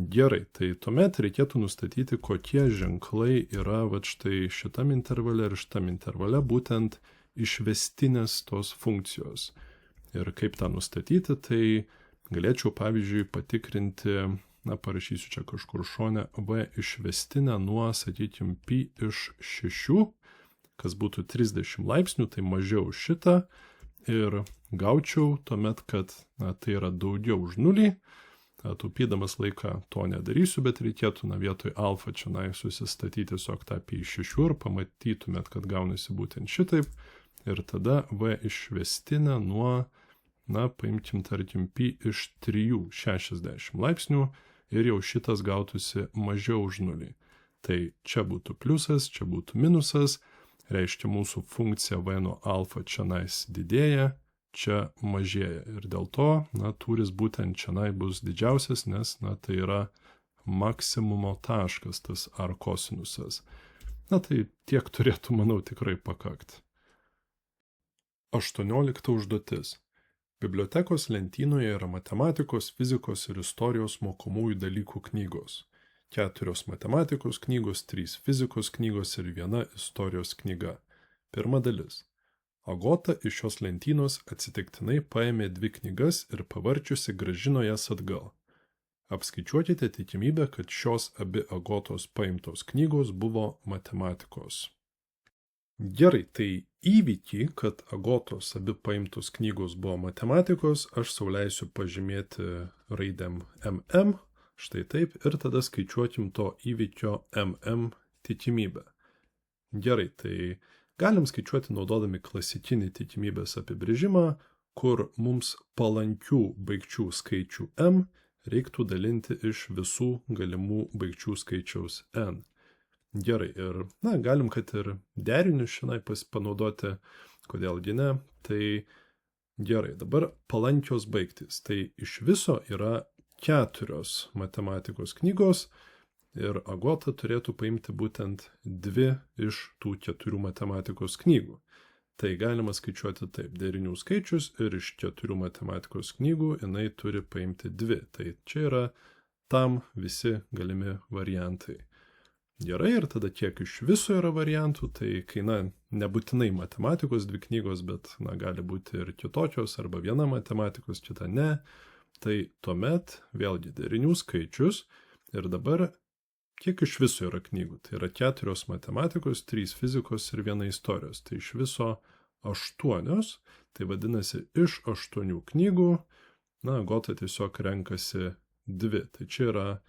Gerai, tai tuomet reikėtų nustatyti, kokie ženklai yra štai šitam intervale ir šitam intervale, būtent išvestinės tos funkcijos. Ir kaip tą nustatyti, tai galėčiau pavyzdžiui patikrinti, parašysiu čia kažkur šone, v išvestinę nuo, sakykime, pi iš 6, kas būtų 30 laipsnių, tai mažiau šitą, ir gaučiau tuomet, kad tai yra daugiau už 0. Taupydamas laiką to nedarysiu, bet reikėtų vietoj alfa čia susistatyti tiesiog tą pi iš 6 ir pamatytumėt, kad gaunasi būtent šitaip. Ir tada v išvestinę nuo, paimkim tarkim pi iš 3 60 laipsnių ir jau šitas gautųsi mažiau už 0. Tai čia būtų pliusas, čia būtų minusas, reiškia mūsų funkcija v nuo alfa čia didėja, čia mažėja. Ir dėl to, tūris būtent čia bus didžiausias, nes, tai yra maksimumo taškas, tas ar kosinusas. Tai tiek turėtų, manau, tikrai pakakti. 18 užduotis. Bibliotekos lentynoje yra matematikos, fizikos ir istorijos mokomųjų dalykų knygos. 4 matematikos knygos, 3 fizikos knygos ir 1 istorijos knyga. Pirma dalis. Agota iš šios lentynos atsitiktinai paėmė 2 knygas ir pavarčiusi grąžino jas atgal. Apskaičiuokite tikimybę, kad šios abi Agotos paimtos knygos buvo matematikos. Gerai, tai įvykį, kad Agotos abi paimtos knygos buvo matematikos, aš sau leisiu pažymėti raidėm MM, štai taip, ir tada skaičiuokim to įvykio MM tikimybę. Gerai, tai galim skaičiuoti naudodami klasikinį tikimybės apibrėžimą, kur mums palankių baigčių skaičių M reiktų dalinti iš visų galimų baigčių skaičiaus N. Gerai, ir galim, kad ir derinius šiandien panaudoti, kodėlgi ne. Tai gerai, dabar palankios baigtys. Tai iš viso yra 4 matematikos knygos ir Agota turėtų paimti būtent 2 iš tų 4 matematikos knygų. Tai galima skaičiuoti taip, derinių skaičius ir iš 4 matematikos knygų jinai turi paimti 2. Tai čia yra tam visi galimi variantai. Gerai, ir tada kiek iš viso yra variantų, tai kai nebūtinai matematikos 2 knygos, bet gali būti ir kitokios, arba viena matematikos, kita ne. Tai tuomet vėlgi derinių skaičius ir dabar kiek iš viso yra knygų. Tai yra 4 matematikos, 3 fizikos ir 1 istorijos. Tai iš viso 8, tai vadinasi iš 8 knygų, Agota tiesiog renkasi 2. Tai čia yra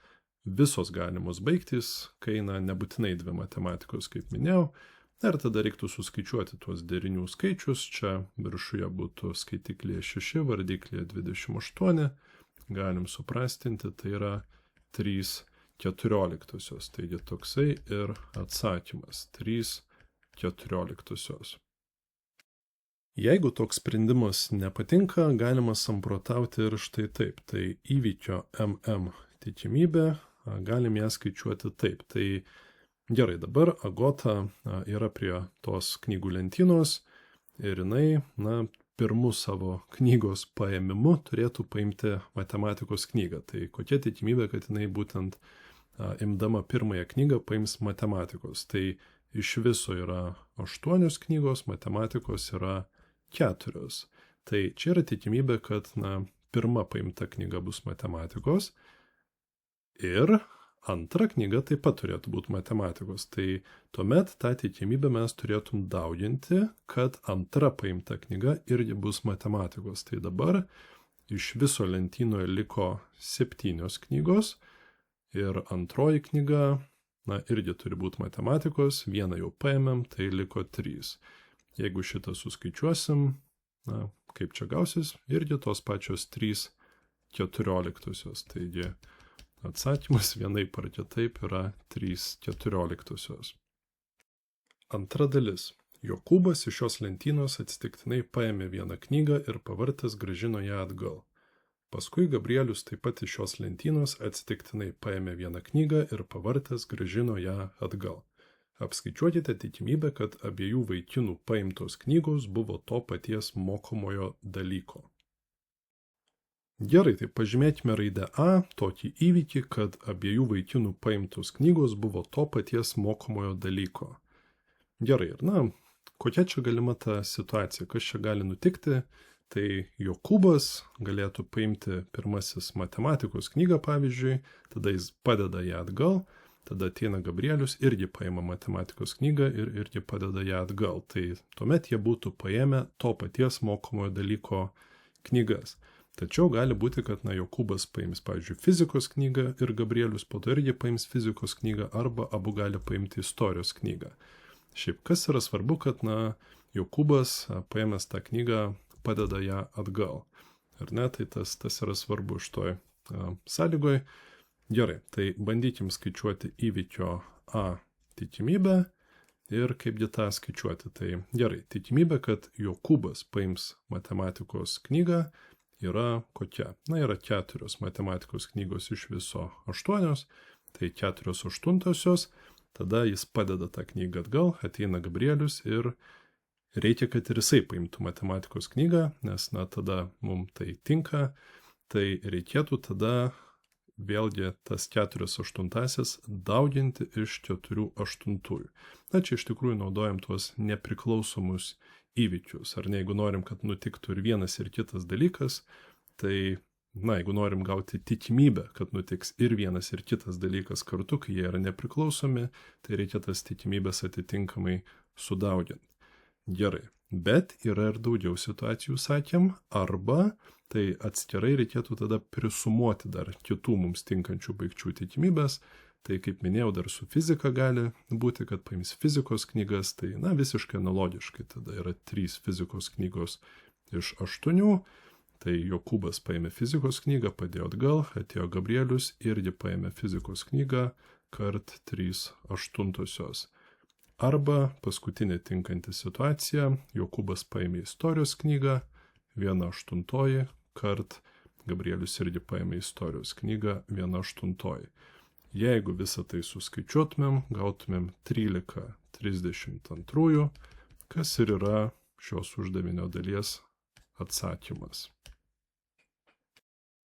visos galimos baigtys, kai nebūtinai 2 matematikos, kaip minėjau. Ir tada reiktų suskaičiuoti tuos derinių skaičius. Čia viršuje būtų skaitiklėje 6, vardiklėje 28. Galim suprastinti, tai yra 3/14. Taigi toksai ir atsakymas 3/14. Jeigu toks sprendimas nepatinka, galima samprotauti ir štai taip. Tai įvykio MM tikimybė, galim ją skaičiuoti taip. Tai gerai, dabar Agota yra prie tos knygų lentynos ir jinai, pirmu savo knygos paėmimu turėtų paimti matematikos knygą. Tai kokia tikimybė, kad jinai būtent imdama pirmąją knygą paims matematikos. Tai iš viso yra 8 knygos, matematikos yra 4. Tai čia yra tikimybė, kad pirma paimta knyga bus matematikos ir antra knyga taip pat turėtų būti matematikos. Tai tuomet tą tikimybę mes turėtum dauginti, kad antra paimta knyga irgi bus matematikos. Tai dabar iš viso lentynoje liko 7 knygos ir antroji knyga, irgi turi būti matematikos, vieną jau paėmėm, tai liko 3. Jeigu šitą suskaičiuosim, kaip čia gausis, irgi tos pačios 3/14. Taigi atsakymas vienaip ar kitaip yra 3/14. Antra dalis. Jokūbas iš šios lentynos atsitiktinai paėmė vieną knygą ir pavartęs grąžino ją atgal. Paskui Gabrielius taip pat iš šios lentynos atsitiktinai paėmė vieną knygą ir pavartęs grąžino ją atgal. Apskaičiuokite tikimybę, kad abiejų vaikinų paimtos knygos buvo to paties mokomojo dalyko. Gerai, tai pažymėkime raidę A, tokį įvykį, kad abiejų vaikinų paimtos knygos buvo to paties mokomojo dalyko. Gerai, ir kokia čia galima ta situacija, kas čia gali nutikti, tai Jokūbas galėtų paimti pirmasis matematikos knygą, pavyzdžiui, tada jis padeda ją atgal, tada ateina Gabrielius, irgi paima matematikos knygą ir irgi padeda ją atgal. Tai tuomet jie būtų paėmę to paties mokomojo dalyko knygas. Tačiau gali būti, kad Jokūbas paims, pavyzdžiui, fizikos knygą ir Gabrielius po to irgi paims fizikos knygą arba abu gali paimti istorijos knygą. Šiaip kas yra svarbu, kad Jokūbas paėmęs tą knygą padeda ją atgal. Ar ne? Tai tas yra svarbu šitoj sąlygoj. Gerai, tai bandykim skaičiuoti įvykio A tikimybę ir kaipgi tą skaičiuoti. Tai gerai, tikimybė, kad Jokūbas paims matematikos knygą yra kokia? Yra 4 matematikos knygos iš viso 8, tai 4/8, tada jis padeda tą knygą atgal, ateina Gabrielius ir reikia, kad ir jisai paimtų matematikos knygą, nes tada mums tai tinka, tai reikėtų tada vėlgi tas 4/8 dauginti iš 4/8. Čia iš tikrųjų naudojam tuos nepriklausomus įvykius. Ar ne, jeigu norim, kad nutiktų ir vienas ir kitas dalykas, tai, jeigu norim gauti tikimybę, kad nutiks ir vienas ir kitas dalykas kartu, kai jie yra nepriklausomi, tai reikia tas tikimybės atitinkamai sudauginti. Gerai, bet yra ir daugiau situacijų, sakėm, arba tai atskirai reikėtų tada prisumuoti dar kitų mums tinkančių baigčių tikimybės. Tai, kaip minėjau, dar su fizika gali būti, kad paims fizikos knygas, tai visiškai analogiškai. Tada yra 3 fizikos knygos iš 8, tai Jokūbas paėmė fizikos knygą, padėjo atgal, atėjo Gabrielius, irgi paėmė fizikos knygą, kart 3/8. Arba paskutinė tinkanti situacija, Jokūbas paėmė istorijos knygą, 1/8, kart Gabrielius irgi paėmė istorijos knygą 1/8. Jeigu visą tai suskaičiuotumėm, gautumėm 13/32, kas ir yra šios uždavinio dalies atsakymas.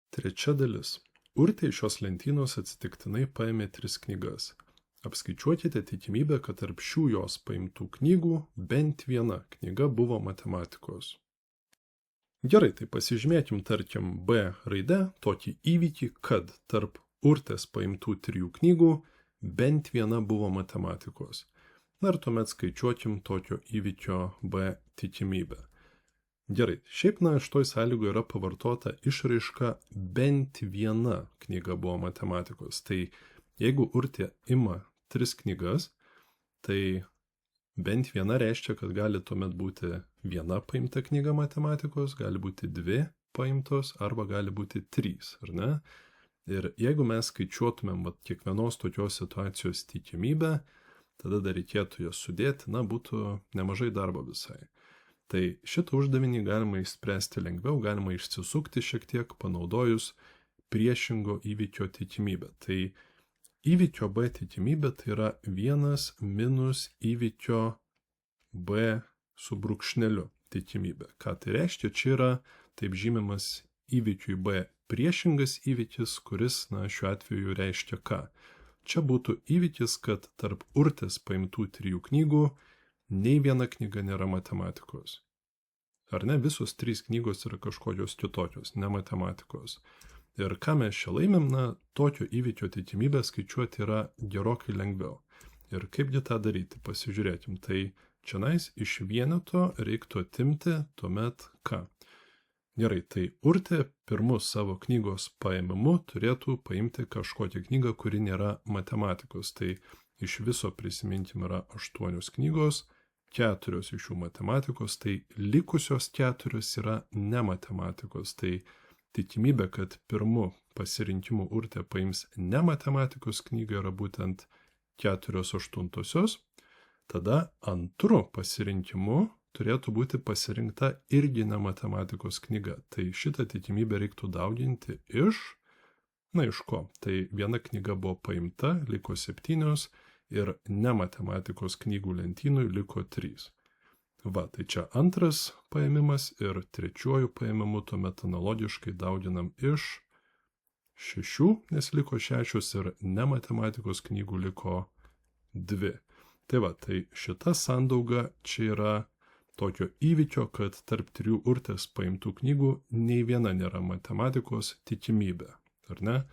Trečia dalis. Urtė iš šios lentynos atsitiktinai paėmė 3 knygas. Apskaičiuokite tikimybę, kad tarp šių jos paimtų knygų bent viena knyga buvo matematikos. Gerai, tai pasižymėkim, tarkim, B raidę tokį įvykį, kad tarp Urtės paimtų 3 knygų bent viena buvo matematikos. Ir tuomet skaičiuokim tokio įvykio B tikimybę. Gerai, šiaip šitoj sąlygoje yra pavartota išraiška bent viena knyga buvo matematikos. Tai jeigu Urtė ima 3 knygas, tai bent viena reiškia, kad gali tuomet būti viena paimta knyga matematikos, gali būti 2 paimtos arba gali būti 3, ar ne? Ir jeigu mes skaičiuotumėm kiekvienos tokios situacijos tikimybę, tada dar reikėtų jas sudėti, būtų nemažai darbo visai. Tai šitą uždavinį galima išspręsti lengviau, galima išsisukti šiek tiek panaudojus priešingo įvykio tikimybę. Tai įvykio B tikimybė tai yra 1 minus įvykio B su brūkšneliu tikimybė. Ką tai reiškia? Čia yra taip žymimas įvykiui B priešingas įvykis, kuris, šiuo atveju reiškia ką? Čia būtų įvykis, kad tarp Urtės paimtų 3 knygų nei viena knyga nėra matematikos. Ar ne? Visos 3 knygos yra kažkokios kitokios, ne matematikos. Ir ką mes čia laimim, tokio įvykio tikimybę skaičiuoti yra gerokai lengviau. Ir kaipgi tą daryti, pasižiūrėkim. Tai čianais iš vieneto reiktų atimti tuomet ką? Gerai, tai Urtė pirmu savo knygos paėmimu turėtų paimti kažkokią knygą, kuri nėra matematikos. Tai iš viso prisiminkim yra 8 knygos, 4 iš jų matematikos, tai likusios 4 yra ne matematikos. Tai tikimybė, kad pirmu pasirinkimu Urtė paims ne matematikos knygą yra būtent 4/8. Tada antru pasirinkimu turėtų būti pasirinkta irgi ne matematikos knyga. Tai šitą tikimybę reiktų dauginti iš ko? Tai viena knyga buvo paimta, liko 7 ir ne matematikos knygų lentynui liko 3. Va, tai čia antras paėmimas ir trečiuoju paėmimu tuomet analogiškai dauginam iš 6, nes liko 6 ir ne matematikos knygų liko 2. Tai va, tai šita sandauga čia yra tokio įvykio, kad tarp 3 Urtės paimtų knygų nei viena nėra matematikos tikimybė, ar ne?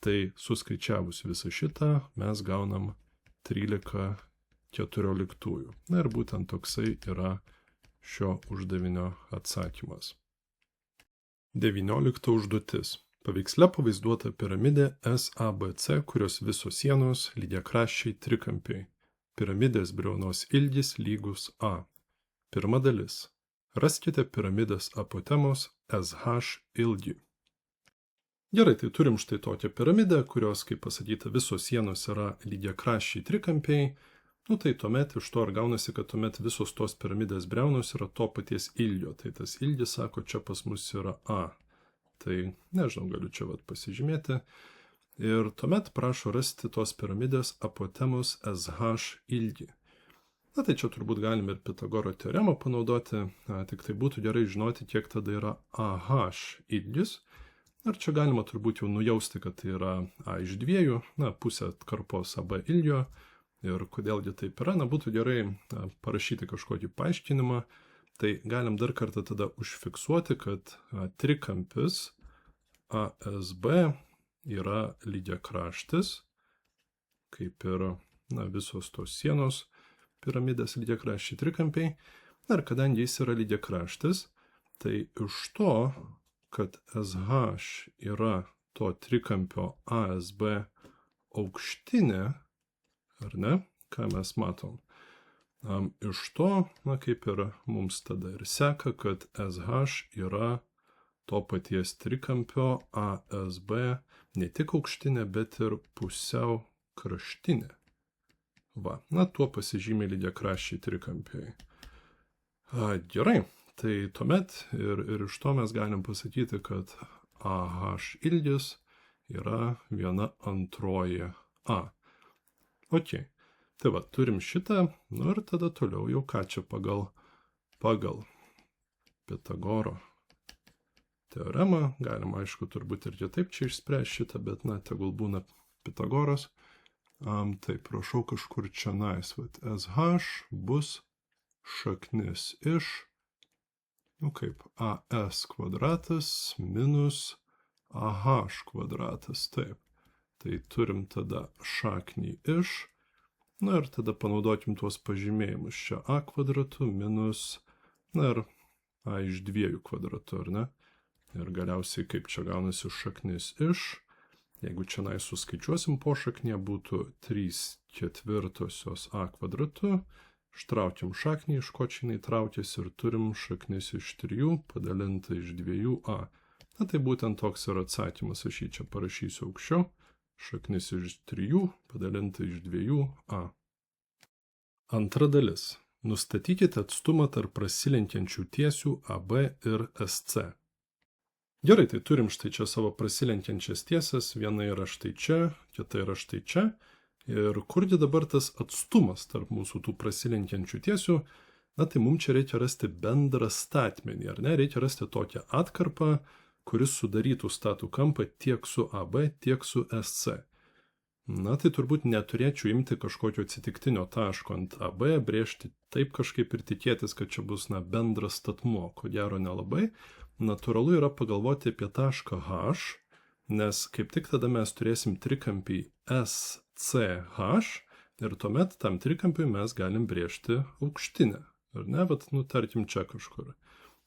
Tai suskaičiavus visą šitą mes gaunam 13/14. Na ir būtent toksai yra šio uždavinio atsakymas. 19 užduotis. Paveiksle pavaizduota piramidė SABC, kurios visos sienos lygiakraščiai trikampiai. Piramidės briaunos ilgis lygus A. Pirma dalis. Raskite piramidės apotemos SH ilgį. Gerai, tai turim štai tokią piramidę, kurios, kaip pasakyta, visos sienos yra lygiakraščiai trikampiai. Nu tai tuomet iš to ir gaunasi, kad tuomet visos tos piramidės briaunos yra to paties ilgio. Tai tas ilgis, sako, čia pas mus yra A. Tai nežinau, galiu čia vat pasižymėti. Ir tuomet prašo rasti tos piramidės apotemos SH ilgį. Na tai čia turbūt galime ir Pitagoro teoremą panaudoti, tik tai būtų gerai žinoti, kiek tada yra AH ilgis. Ir čia galima turbūt jau nujausti, kad tai yra A iš 2, na, pusė atkarpos AB ilgio. Ir kodėlgi taip yra, na, būtų gerai parašyti kažkokį paaiškinimą. Tai galim dar kartą tada užfiksuoti, kad trikampis ASB yra lygiakraštis, kaip ir visos tos sienos piramidės lygiakraščiai trikampiai. Na ir kadangi jis yra lygiakraštis, tai iš to, kad SH yra to trikampio ASB aukštinė, ar ne, ką mes matom. Iš to, na kaip ir mums tada ir seka, kad SH yra to paties trikampio ASB ne tik aukštinė, bet ir pusiau kraštinė. Va, na tuo pasižymė lygiakraščiai trikampiai. Gerai, tai tuomet ir iš to mes galim pasakyti, kad AH ilgis yra 1/2 A. Ok, tai va, turim šitą, nu ir tada toliau jau ką čia pagal Pitagoro teoremą, galima aišku turbūt ir kitaip čia išspręsti šitą, bet na, tegul būna Pitagoras. Tai prašau kažkur čia nais, vat SH bus šaknis iš, nu kaip, AS kvadratas minus AH kvadratas, taip. Tai turim tada šaknį iš, na ir tada panaudokim tuos pažymėjimus. Čia A kvadratu minus, na ir A iš 2 kvadratu, ar ne? Ir galiausiai kaip čia gaunasi šaknis iš. Jeigu čia suskaičiuosim po šaknė, būtų 3/4 A kvadratu. Ištraukiam šaknį, iš ko čia jinai traukiasi ir turim šaknis iš 3 padalinta iš 2A. Na tai būtent toks yra atsakymas, aš jį čia parašysiu aukščiau. Šaknis iš 3 padalinta iš 2A. Antra dalis. Nustatykite atstumą tarp prasilenkiančių tiesių AB ir SC. Gerai, tai turim štai čia savo prasilenkiančias tiesas, viena yra štai čia, kita yra štai čia. Ir kurgi dabar tas atstumas tarp mūsų tų prasilenkiančių tiesių? Na tai mums čia reikia rasti bendrą statmenį, ar ne? Reikia rasti tokią atkarpą, kuris sudarytų statų kampą tiek su AB, tiek su SC. Na tai turbūt neturėčiau imti kažkokio atsitiktinio taško ant AB, brėžti taip kažkaip ir tikėtis, kad čia bus bendras statmuo, ko gero nelabai. Natūralu yra pagalvoti apie tašką H, nes kaip tik tada mes turėsim trikampį SCH ir tuomet tam trikampiui mes galim brėžti aukštinę. Ar ne, bet tarkim čia kažkur.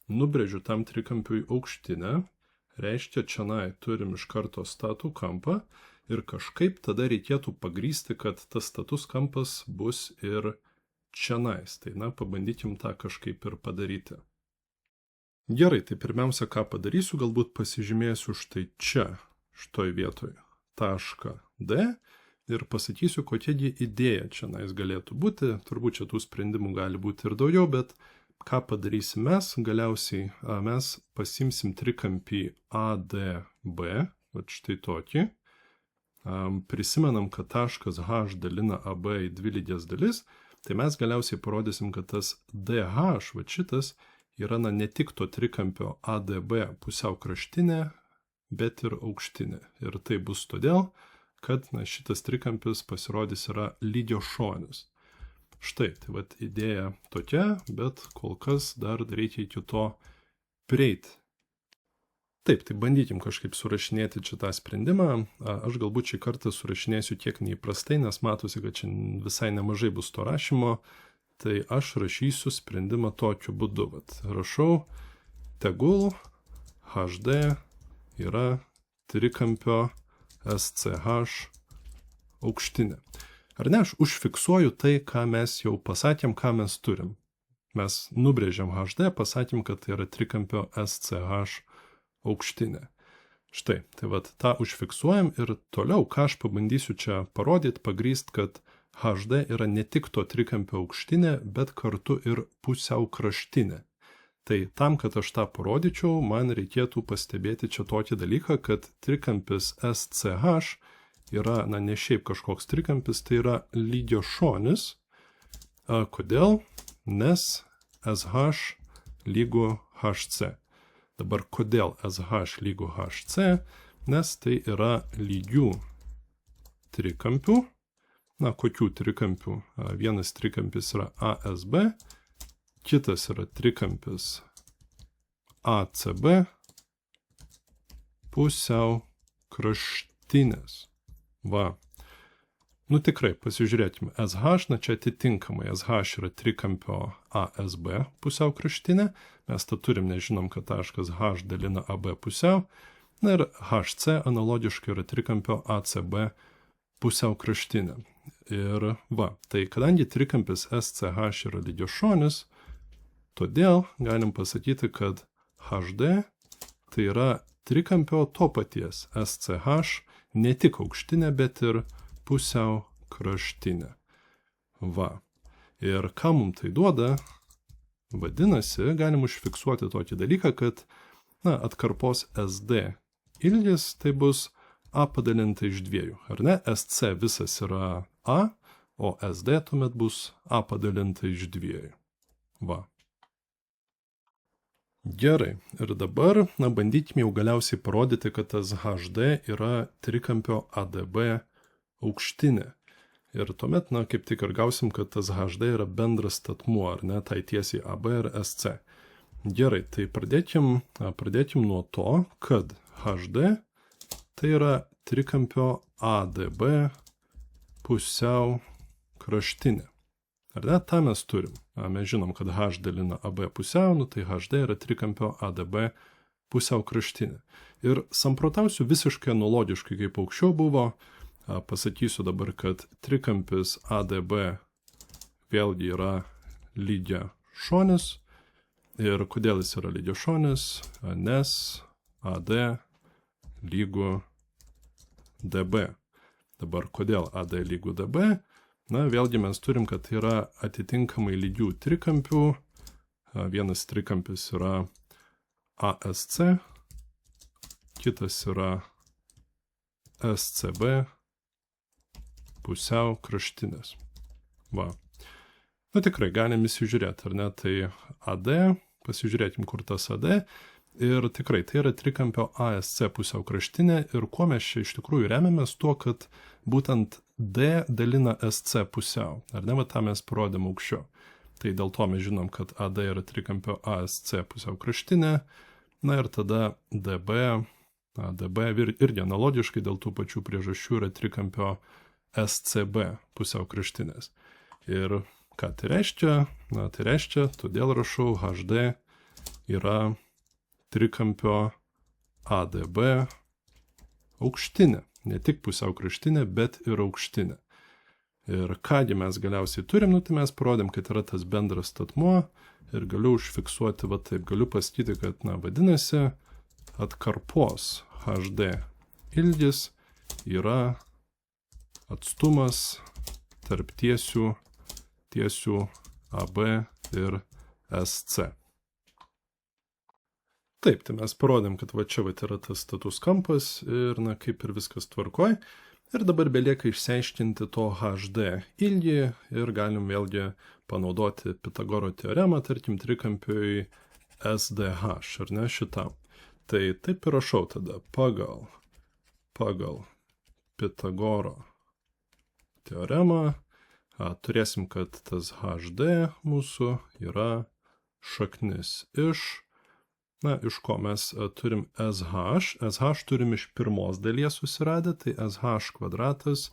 Nubrėžiu tam trikampiui aukštinę, reiškia čia turim iš karto statų kampą ir kažkaip tada reikėtų pagrysti, kad tas status kampas bus ir čianais. Tai pabandykim tą kažkaip ir padaryti. Gerai, tai pirmiausia, ką padarysiu, galbūt pasižymėsiu štai čia, šitoj vietoj, tašką D ir pasakysiu, kokiagi idėja čia galėtų būti. Turbūt čia tų sprendimų gali būti ir daugiau, bet ką padarysim mes? Galiausiai mes pasimsim trikampį ADB, vat štai tokį. prisimenam, kad taškas H dalina AB į dvi lygias dalis, tai mes galiausiai parodysim, kad tas DH, va šitas, yra ne tik to trikampio ADB pusiau kraštinė, bet ir aukštinė. Ir tai bus todėl, kad šitas trikampis pasirodys yra lygiošonis. Štai, tai vat idėja tokia, bet kol kas dar reikia iki to prieiti. Taip, tai bandykim kažkaip surašinėti čia tą sprendimą. Aš galbūt šį kartą surašinėsiu kiek neįprastai, nes matosi, kad čia visai nemažai bus to rašymo. Tai aš rašysiu sprendimą tokiu būdu. Vat, rašau, tegul HD yra trikampio SCH aukštinė. Ar ne, aš užfiksuoju tai, ką mes jau pasakėm, ką mes turim. Mes nubrėžiam HD, pasakėm, kad tai yra trikampio SCH aukštinė. Štai, tai vat tą užfiksuojam ir toliau, ką aš pabandysiu čia parodyti, pagrįst, kad HD yra ne tik to trikampio aukštinė, bet kartu ir pusiau kraštinė. Tai tam, kad aš tą parodyčiau, man reikėtų pastebėti čia tokį dalyką, kad trikampis SCH yra, ne šiaip kažkoks trikampis, tai yra lygiošonis. Kodėl? Nes SH lygu HC. Dabar kodėl SH lygu HC? Nes tai yra lygių trikampių. Kokių trikampių? Vienas trikampis yra ASB, kitas yra trikampis ACB, pusiau kraštinės. Va. Tikrai, pasižiūrėkime. SH, čia atitinkamai. SH yra trikampio ASB pusiau kraštinė. Mes tą turim, nežinom, kad taškas H dalina AB pusiau. Ir HC analogiškai yra trikampio ACB pusiau kraštinė. Ir va, tai kadangi trikampis SCH yra lygiošonis, todėl galim pasakyti, kad HD tai yra trikampio to paties SCH ne tik aukštinė, bet ir pusiau kraštinė. Va. Ir ką mums tai duoda? Vadinasi, galim užfiksuoti tokį dalyką, kad atkarpos SD ilgis tai bus A padalinta iš dviejų. Ar ne? SC visas yra A, o SD tuomet bus A padalinta iš dviejų. Va. Gerai. Ir dabar, bandykime jau galiausiai parodyti, kad tas HD yra trikampio ADB aukštinė. Ir tuomet, kaip tik ir gausim, kad tas HD yra bendras statmuo, ar ne, tai tiesiai AB ir SC. Gerai, tai pradėkim nuo to, kad HD tai yra trikampio ADB pusiau kraštinė. Ar ne, tą mes turim. Mes žinom, kad H dalina AB pusiau, tai HD yra trikampio ADB pusiau kraštinė. Ir samprotausiu visiškai analogiškai, kaip aukščiau buvo. Pasakysiu dabar, kad trikampis ADB vėlgi yra lygiošonis. Ir kodėl jis yra lygiošonis? Nes AD lygu DB. Dabar kodėl AD lygu DB? Vėlgi mes turim, kad tai yra atitinkamai lygių trikampių. Vienas trikampis yra ASC, kitas yra SCB pusiau kraštinės. Va. Tikrai galim įsižiūrėti, ar ne? Tai AD, pasižiūrėkim, kur tas AD. Ir tikrai, tai yra trikampio ASC pusiau kraštinė. Ir kuo mes čia iš tikrųjų remiamės tuo, kad būtent D dalina SC pusiau. Ar ne, va tą mes parodėm aukščiau. Tai dėl to mes žinom, kad AD yra trikampio ASC pusiau kraštinė. Ir tada DB irgi analogiškai dėl tų pačių priežasčių yra trikampio SCB pusiau kraštinės. Ir ką tai reiškia? Tai reiškia, todėl rašau, HD yra trikampio ADB aukštinė. Ne tik pusiau kraštinė, bet ir aukštinė. Ir kągi mes galiausiai turim, tai mes parodėm, kad yra tas bendras statmuo ir galiu užfiksuoti, va taip, galiu pasakyti, kad, vadinasi, atkarpos HD ilgis yra atstumas tarp tiesių AB ir SC. Taip, tai mes parodėm, kad va čia yra tas status kampas ir kaip ir viskas tvarkoj. Ir dabar belieka išsiaiškinti to HD ilgį ir galim vėlgi panaudoti Pitagoro teoremą, tarkim, trikampiui SDH, ar ne, šitam. Tai taip ir rašau tada pagal Pitagoro teoremą turėsim, kad tas HD mūsų yra šaknis iš, iš ko mes turim SH turim iš pirmos dalies susiradę, tai SH kvadratas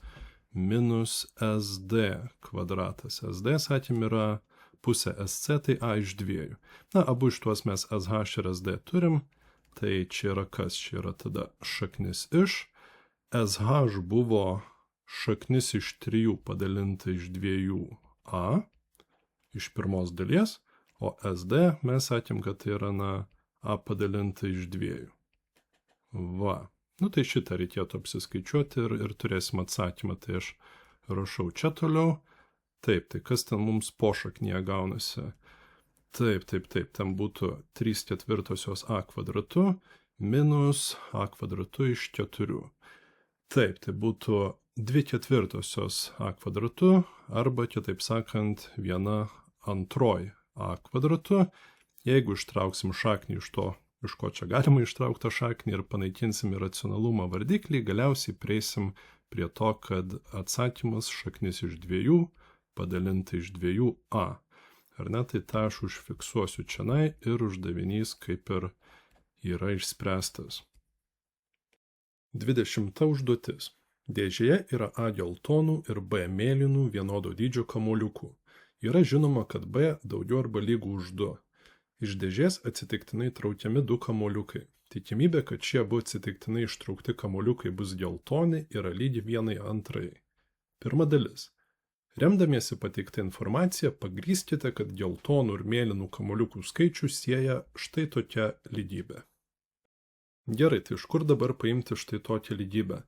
minus SD kvadratas. SD, sakym, yra pusė SC, tai A iš 2. Abu iš tuos mes SH ir SD turim, tai čia yra kas? Čia yra tada šaknis iš. SH buvo šaknis iš 3 padalinta iš 2A iš pirmos dalies, o SD mes sakėm, kad tai yra A padalinta iš 2. Va. Tai šitą reikėtų apsiskaičiuoti ir turėsim atsakymą. Tai aš rašau čia toliau. Taip, tai kas ten mums pošaknyje gaunasi? Taip, ten būtų 3/4 A kvadratu minus A kvadratu iš 4. Taip, tai būtų 2/4 A kvadratu arba, kitaip sakant, 1/2 A kvadratu. Jeigu ištrauksim šaknį iš to, iš ko čia galima ištraukti šaknį ir panaikinsim iracionalumo vardiklį, galiausiai prieisim prie to, kad atsakymas šaknis iš 2 padalinta iš 2A. Ar ne, tai tą aš užfiksuosiu čianai ir uždavinys kaip ir yra išspręstas. 20 užduotis. Dėžėje yra A geltonų ir B mėlynų vienodo dydžio kamuoliukų. Yra žinoma, kad B daugiau arba lygų už 2. Iš dėžės atsitiktinai traukiami 2 kamuoliukai. Tikimybė, kad šie abu atsitiktinai ištraukti kamuoliukai bus geltoni, yra lygi 1/2. Pirma dalis. Remdamiesi pateiktą informaciją, pagrįskite, kad geltonų ir mėlynų kamuoliukų skaičių sieja štai tokia lygybė. Gerai, tai iš kur dabar paimti štai tokią lygybę?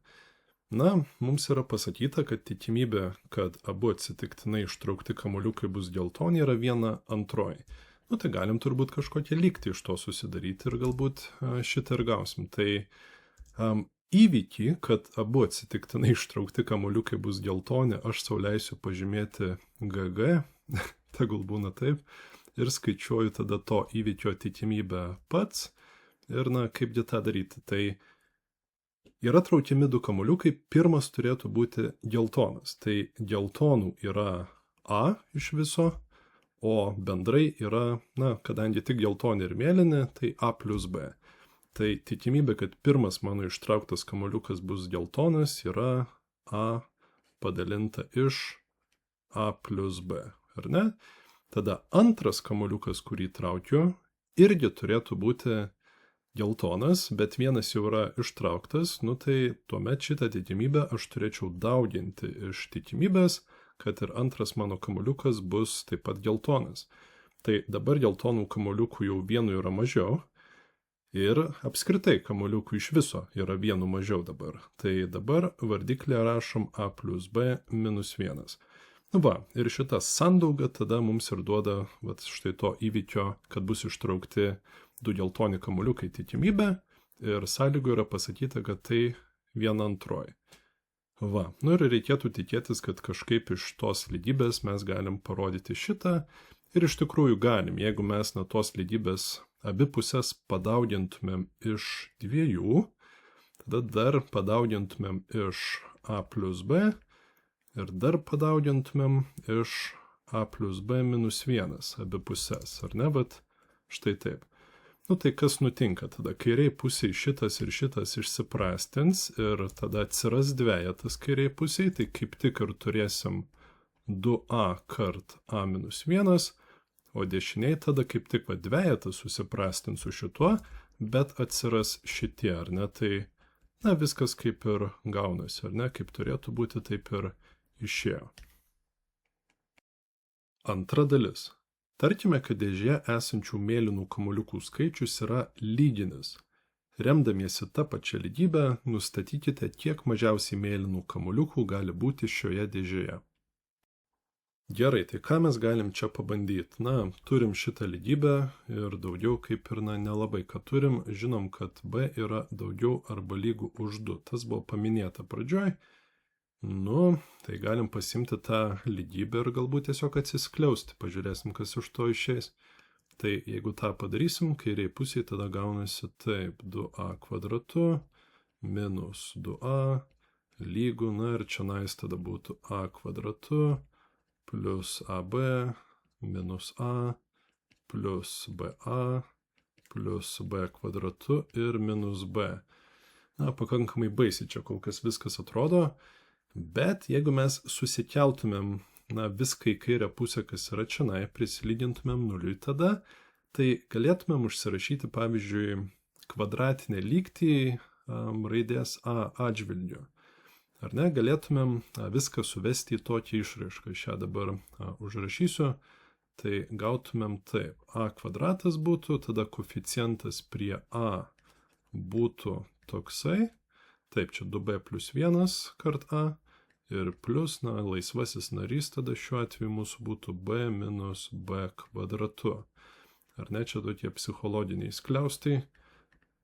Mums yra pasakyta, kad tikimybė, kad abu atsitiktinai ištraukti kamuoliukai bus geltoni, yra 1/2. Tai galim turbūt kažkokią lygtį iš to susidaryti ir galbūt šitą ir gausim. Tai įvykį, kad abu atsitiktinai ištraukti kamuoliukai bus geltoni, aš sau leisiu pažymėti GG, tegul būna taip, ir skaičiuoju tada to įvykio tikimybę pats. Ir kaipgi tą daryti? Tai yra traukiami 2 kamuoliukai, pirmas turėtų būti geltonas. Tai geltonų yra A iš viso, o bendrai yra, kadangi tik geltoni ir mėlyni, tai A plus B. Tai tikimybė, kad pirmas mano ištrauktas kamuoliukas bus geltonas, yra A padalinta iš A plus B, ar ne? Tada antras kamuoliukas, kurį traukiu, irgi turėtų būti geltonas, bet vienas jau yra ištrauktas, tai tuomet šitą tikimybę aš turėčiau dauginti iš tikimybės, kad ir antras mano kamuoliukas bus taip pat geltonas. Tai dabar geltonų kamuoliukų jau vienu yra mažiau ir apskritai kamuoliukų iš viso yra vienu mažiau dabar. Tai dabar vardiklį rašom A plus B minus 1. Ir šitą sandaugą tada mums ir duoda štai to įvykio, kad bus ištraukti 2 geltoni kamuoliukai tikimybę ir sąlygo yra pasakyta, kad tai 1/2. Ir reikėtų tikėtis, kad kažkaip iš tos lygybės mes galim parodyti šitą ir iš tikrųjų galim, jeigu mes tos lygybės abi pusės padaugintumėm iš 2, tada dar padaugintumėm iš A plus B ir dar padaugintumėm iš A plus B minus 1 abi pusės, ar ne, bet štai taip. Tai kas nutinka tada? Kairiai pusiai šitas ir šitas išsiprastins ir tada atsiras dvejetas kairiai pusiai, tai kaip tik ir turėsim 2A kart A minus 1, o dešiniai tada kaip tik dvejetas susiprastins su šituo, bet atsiras šitie, ar ne? Tai, viskas kaip ir gaunasi, ar ne? Kaip turėtų būti, taip ir išėjo. Antra dalis. Tarkime, kad dėžėje esančių mėlynų kamuoliukų skaičius yra lyginis. Remdamiesi tą pačią lygybę, nustatykite, kiek mažiausiai mėlynų kamuoliukų gali būti šioje dėžėje. Gerai, tai ką mes galim čia pabandyti? Turim šitą lygybę ir daugiau kaip ir nelabai ką turim. Žinom, kad B yra daugiau arba lygų už 2. Tas buvo paminėta pradžioj. Nu, tai galim pasimti tą lygybę ir galbūt tiesiog atsiskliausti. Pažiūrėsim, kas iš to išeis. Tai jeigu tą padarysim, kairiai pusėje tada gaunasi taip, 2a kvadratu minus 2a lygu, na ir čionais tada būtų a kvadratu plus ab minus a plus ba plus b kvadratu ir minus b. Na, pakankamai baisiai čia kol kas viskas atrodo, bet jeigu mes susikeltumėm, na, viską į kairę pusę, kas yra čionai, prisilygintumėm nuliui tada, tai galėtumėm užsirašyti, pavyzdžiui, kvadratinę lygtį raidės a atžvilgiu. Ar ne, galėtumėm viską suvesti į tokią išraišką. Šią dabar užrašysiu. Tai gautumėm taip. A kvadratas būtų, tada koeficientas prie a būtų toksai. Taip, čia 2b plus 1 kart a. Ir plus, na, laisvasis narys tada šiuo atveju mūsų būtų b minus b kvadratu. Ar ne, čia tokie psichologiniai skliaustai.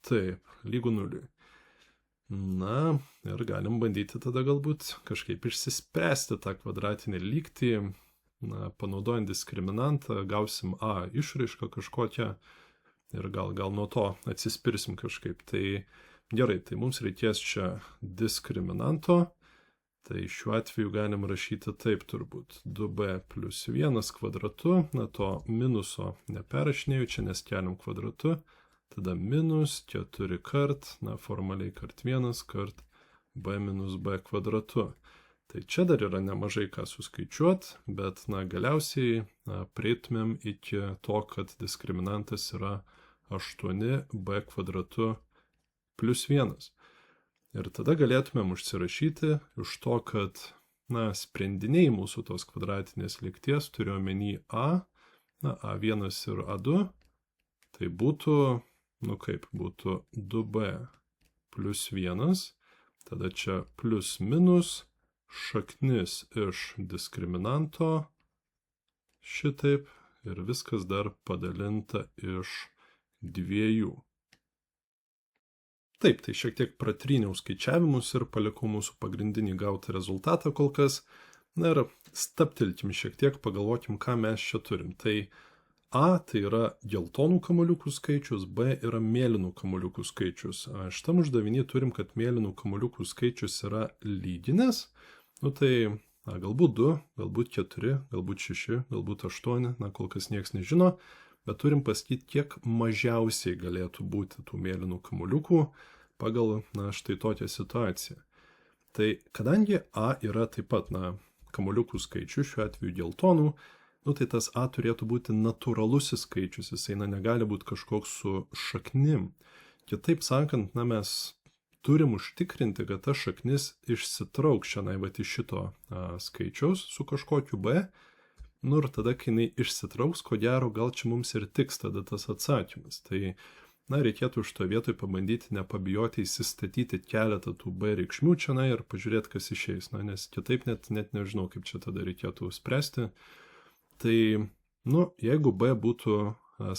Taip, lygu nuliui. Na, ir galim bandyti tada galbūt kažkaip išsispręsti tą kvadratinę lygtį. Na, panaudojant diskriminantą gausim a išraišką kažkokią ir gal nuo to atsispirsim kažkaip. Tai gerai, tai mums reikės čia diskriminanto. Tai šiuo atveju galim rašyti taip turbūt. 2b plus 1 kvadratu. Na, to minuso neperrašinėjau čia, nes keliam kvadratu. Tada minus 4 kart, na, formaliai kart 1 kart b minus b kvadratu. Tai čia dar yra nemažai ką suskaičiuot, bet, na, galiausiai prieitumėm iki to, kad diskriminantas yra 8b kvadratu plus 1. Ir tada galėtumėm užsirašyti iš to, kad, na, sprendiniai mūsų tos kvadratinės lygties turiu omeny a, na, a1 ir a2, tai būtų, nu kaip, būtų 2b plus 1, tada čia plus minus šaknis iš diskriminanto, šitaip, ir viskas dar padalinta iš 2. Taip, tai šiek tiek pratryniau skaičiavimus ir palikau mūsų pagrindinį gautą rezultatą kol kas. Na ir stabtelkim šiek tiek, pagalvokim, ką mes čia turim. Tai A tai yra geltonų kamuoliukų skaičius, B yra mėlynų kamuoliukų skaičius. Šitam uždavinį turim, kad mėlynų kamuoliukų skaičius yra lyginis. Nu tai galbūt 2, galbūt 4, galbūt 6, galbūt 8, na kol kas nieks nežino, bet turim pasakyti, kiek mažiausiai galėtų būti tų mėlynų kamuoliukų pagal, na, štai tokią situaciją. Tai kadangi A yra taip pat, na, kamuoliukų skaičius, šiuo atveju geltonų, nu tai tas A turėtų būti natūralusis skaičius, jisai, na, negali būti kažkoks su šaknim. Kitaip sakant, na, mes turim užtikrinti, kad ta šaknis išsitrauks šiandien vat iš šito skaičiaus su kažkokiu B. Nu ir tada, kai jinai išsitrauks, ko gero, gal čia mums ir tiks tada tas atsakymas. Tai, na, reikėtų už to vietoj pabandyti nepabijoti įsistatyti keletą tų B reikšmių čia, na, ir pažiūrėti, kas išeis. Na, nes kitaip net nežinau, kaip čia tada reikėtų spręsti. Tai, nu, jeigu B būtų,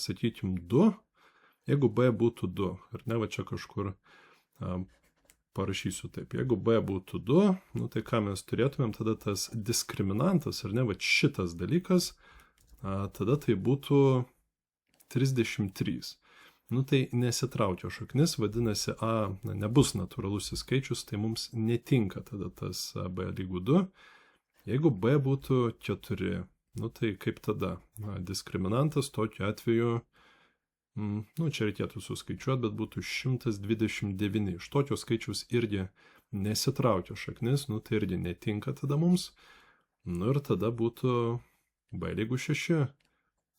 sakykim, 2, jeigu B būtų 2, ar ne, va čia kažkur parašysiu taip, jeigu B būtų 2, nu tai ką mes turėtumėm, tada tas diskriminantas, ar ne, va šitas dalykas, tada tai būtų 33. Nu tai nesitraukia šaknis, vadinasi A nebus natūralusis skaičius, tai mums netinka tada tas B lygu 2. Jeigu B būtų 4, nu tai kaip tada? Diskriminantas tokiu atveju, nu čia reikėtų suskaičiuoti, bet būtų 129. Iš tokio skaičiaus irgi nesitraukia šaknis, nu tai irgi netinka tada mums. Nu ir tada būtų B lygu 6.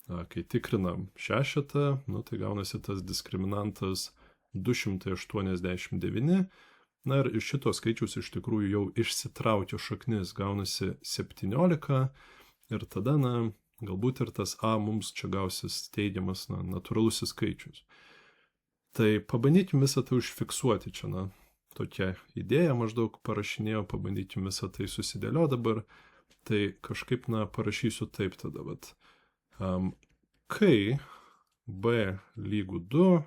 Kai tikrinam šešetą, nu tai gaunasi tas diskriminantas 289. Na ir iš šito skaičiaus iš tikrųjų jau išsitraukia šaknis, gaunasi 17. Ir tada, na, galbūt ir tas A mums čia gausis teigiamas, na, natūralusis skaičius. Tai pabandykim visą tai užfiksuoti čia, na, tokia idėja maždaug parašinėjau, pabandykim visą tai susidėlio dabar. Tai kažkaip, na, parašysiu taip tada, vat. Kai B lygu 2,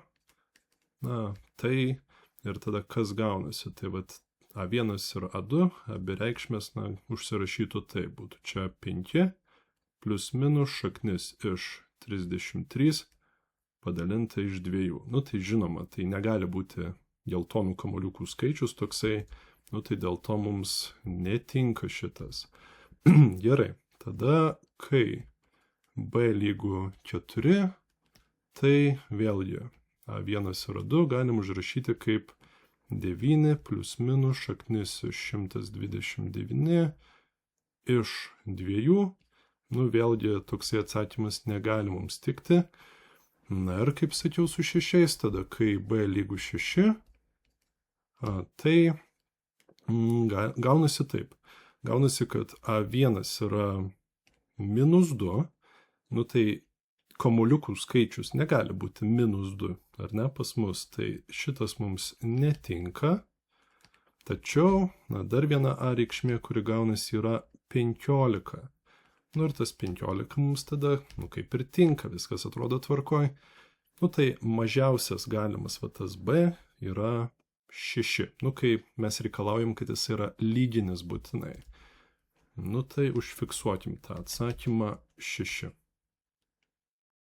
na, tai ir tada kas gaunasi, tai vat A1 ir A2, abi reikšmės, užsirašytų taip, būtų čia 5 plius minus šaknis iš 33 padalinta iš 2. Tai žinoma, tai negali būti geltonų kamuoliukų skaičius toksai, tai dėl to mums netinka šitas. Gerai, tada kai b lygu 4, tai vėlgi A1 ir A2 galim užrašyti kaip 9 plius minus šaknis iš 129 iš 2. Vėlgi toksai atsakymas negali mums tikti. Ir kaip sakiau su 6, tada kai b lygu 6, tai gaunasi taip. Gaunasi, kad A1 yra minus 2, tai kamuoliukų skaičius negali būti minus 2, ar ne, pas mus, tai šitas mums netinka. Tačiau, dar viena A reikšmė, kuri gaunasi, yra 15. Ir tas 15 mums tada, kaip ir tinka, viskas atrodo tvarkoj. Tai mažiausias galimas tas B yra 6. Kai mes reikalaujam, kad jis yra lyginis būtinai. Tai užfiksuokim tą atsakymą 6.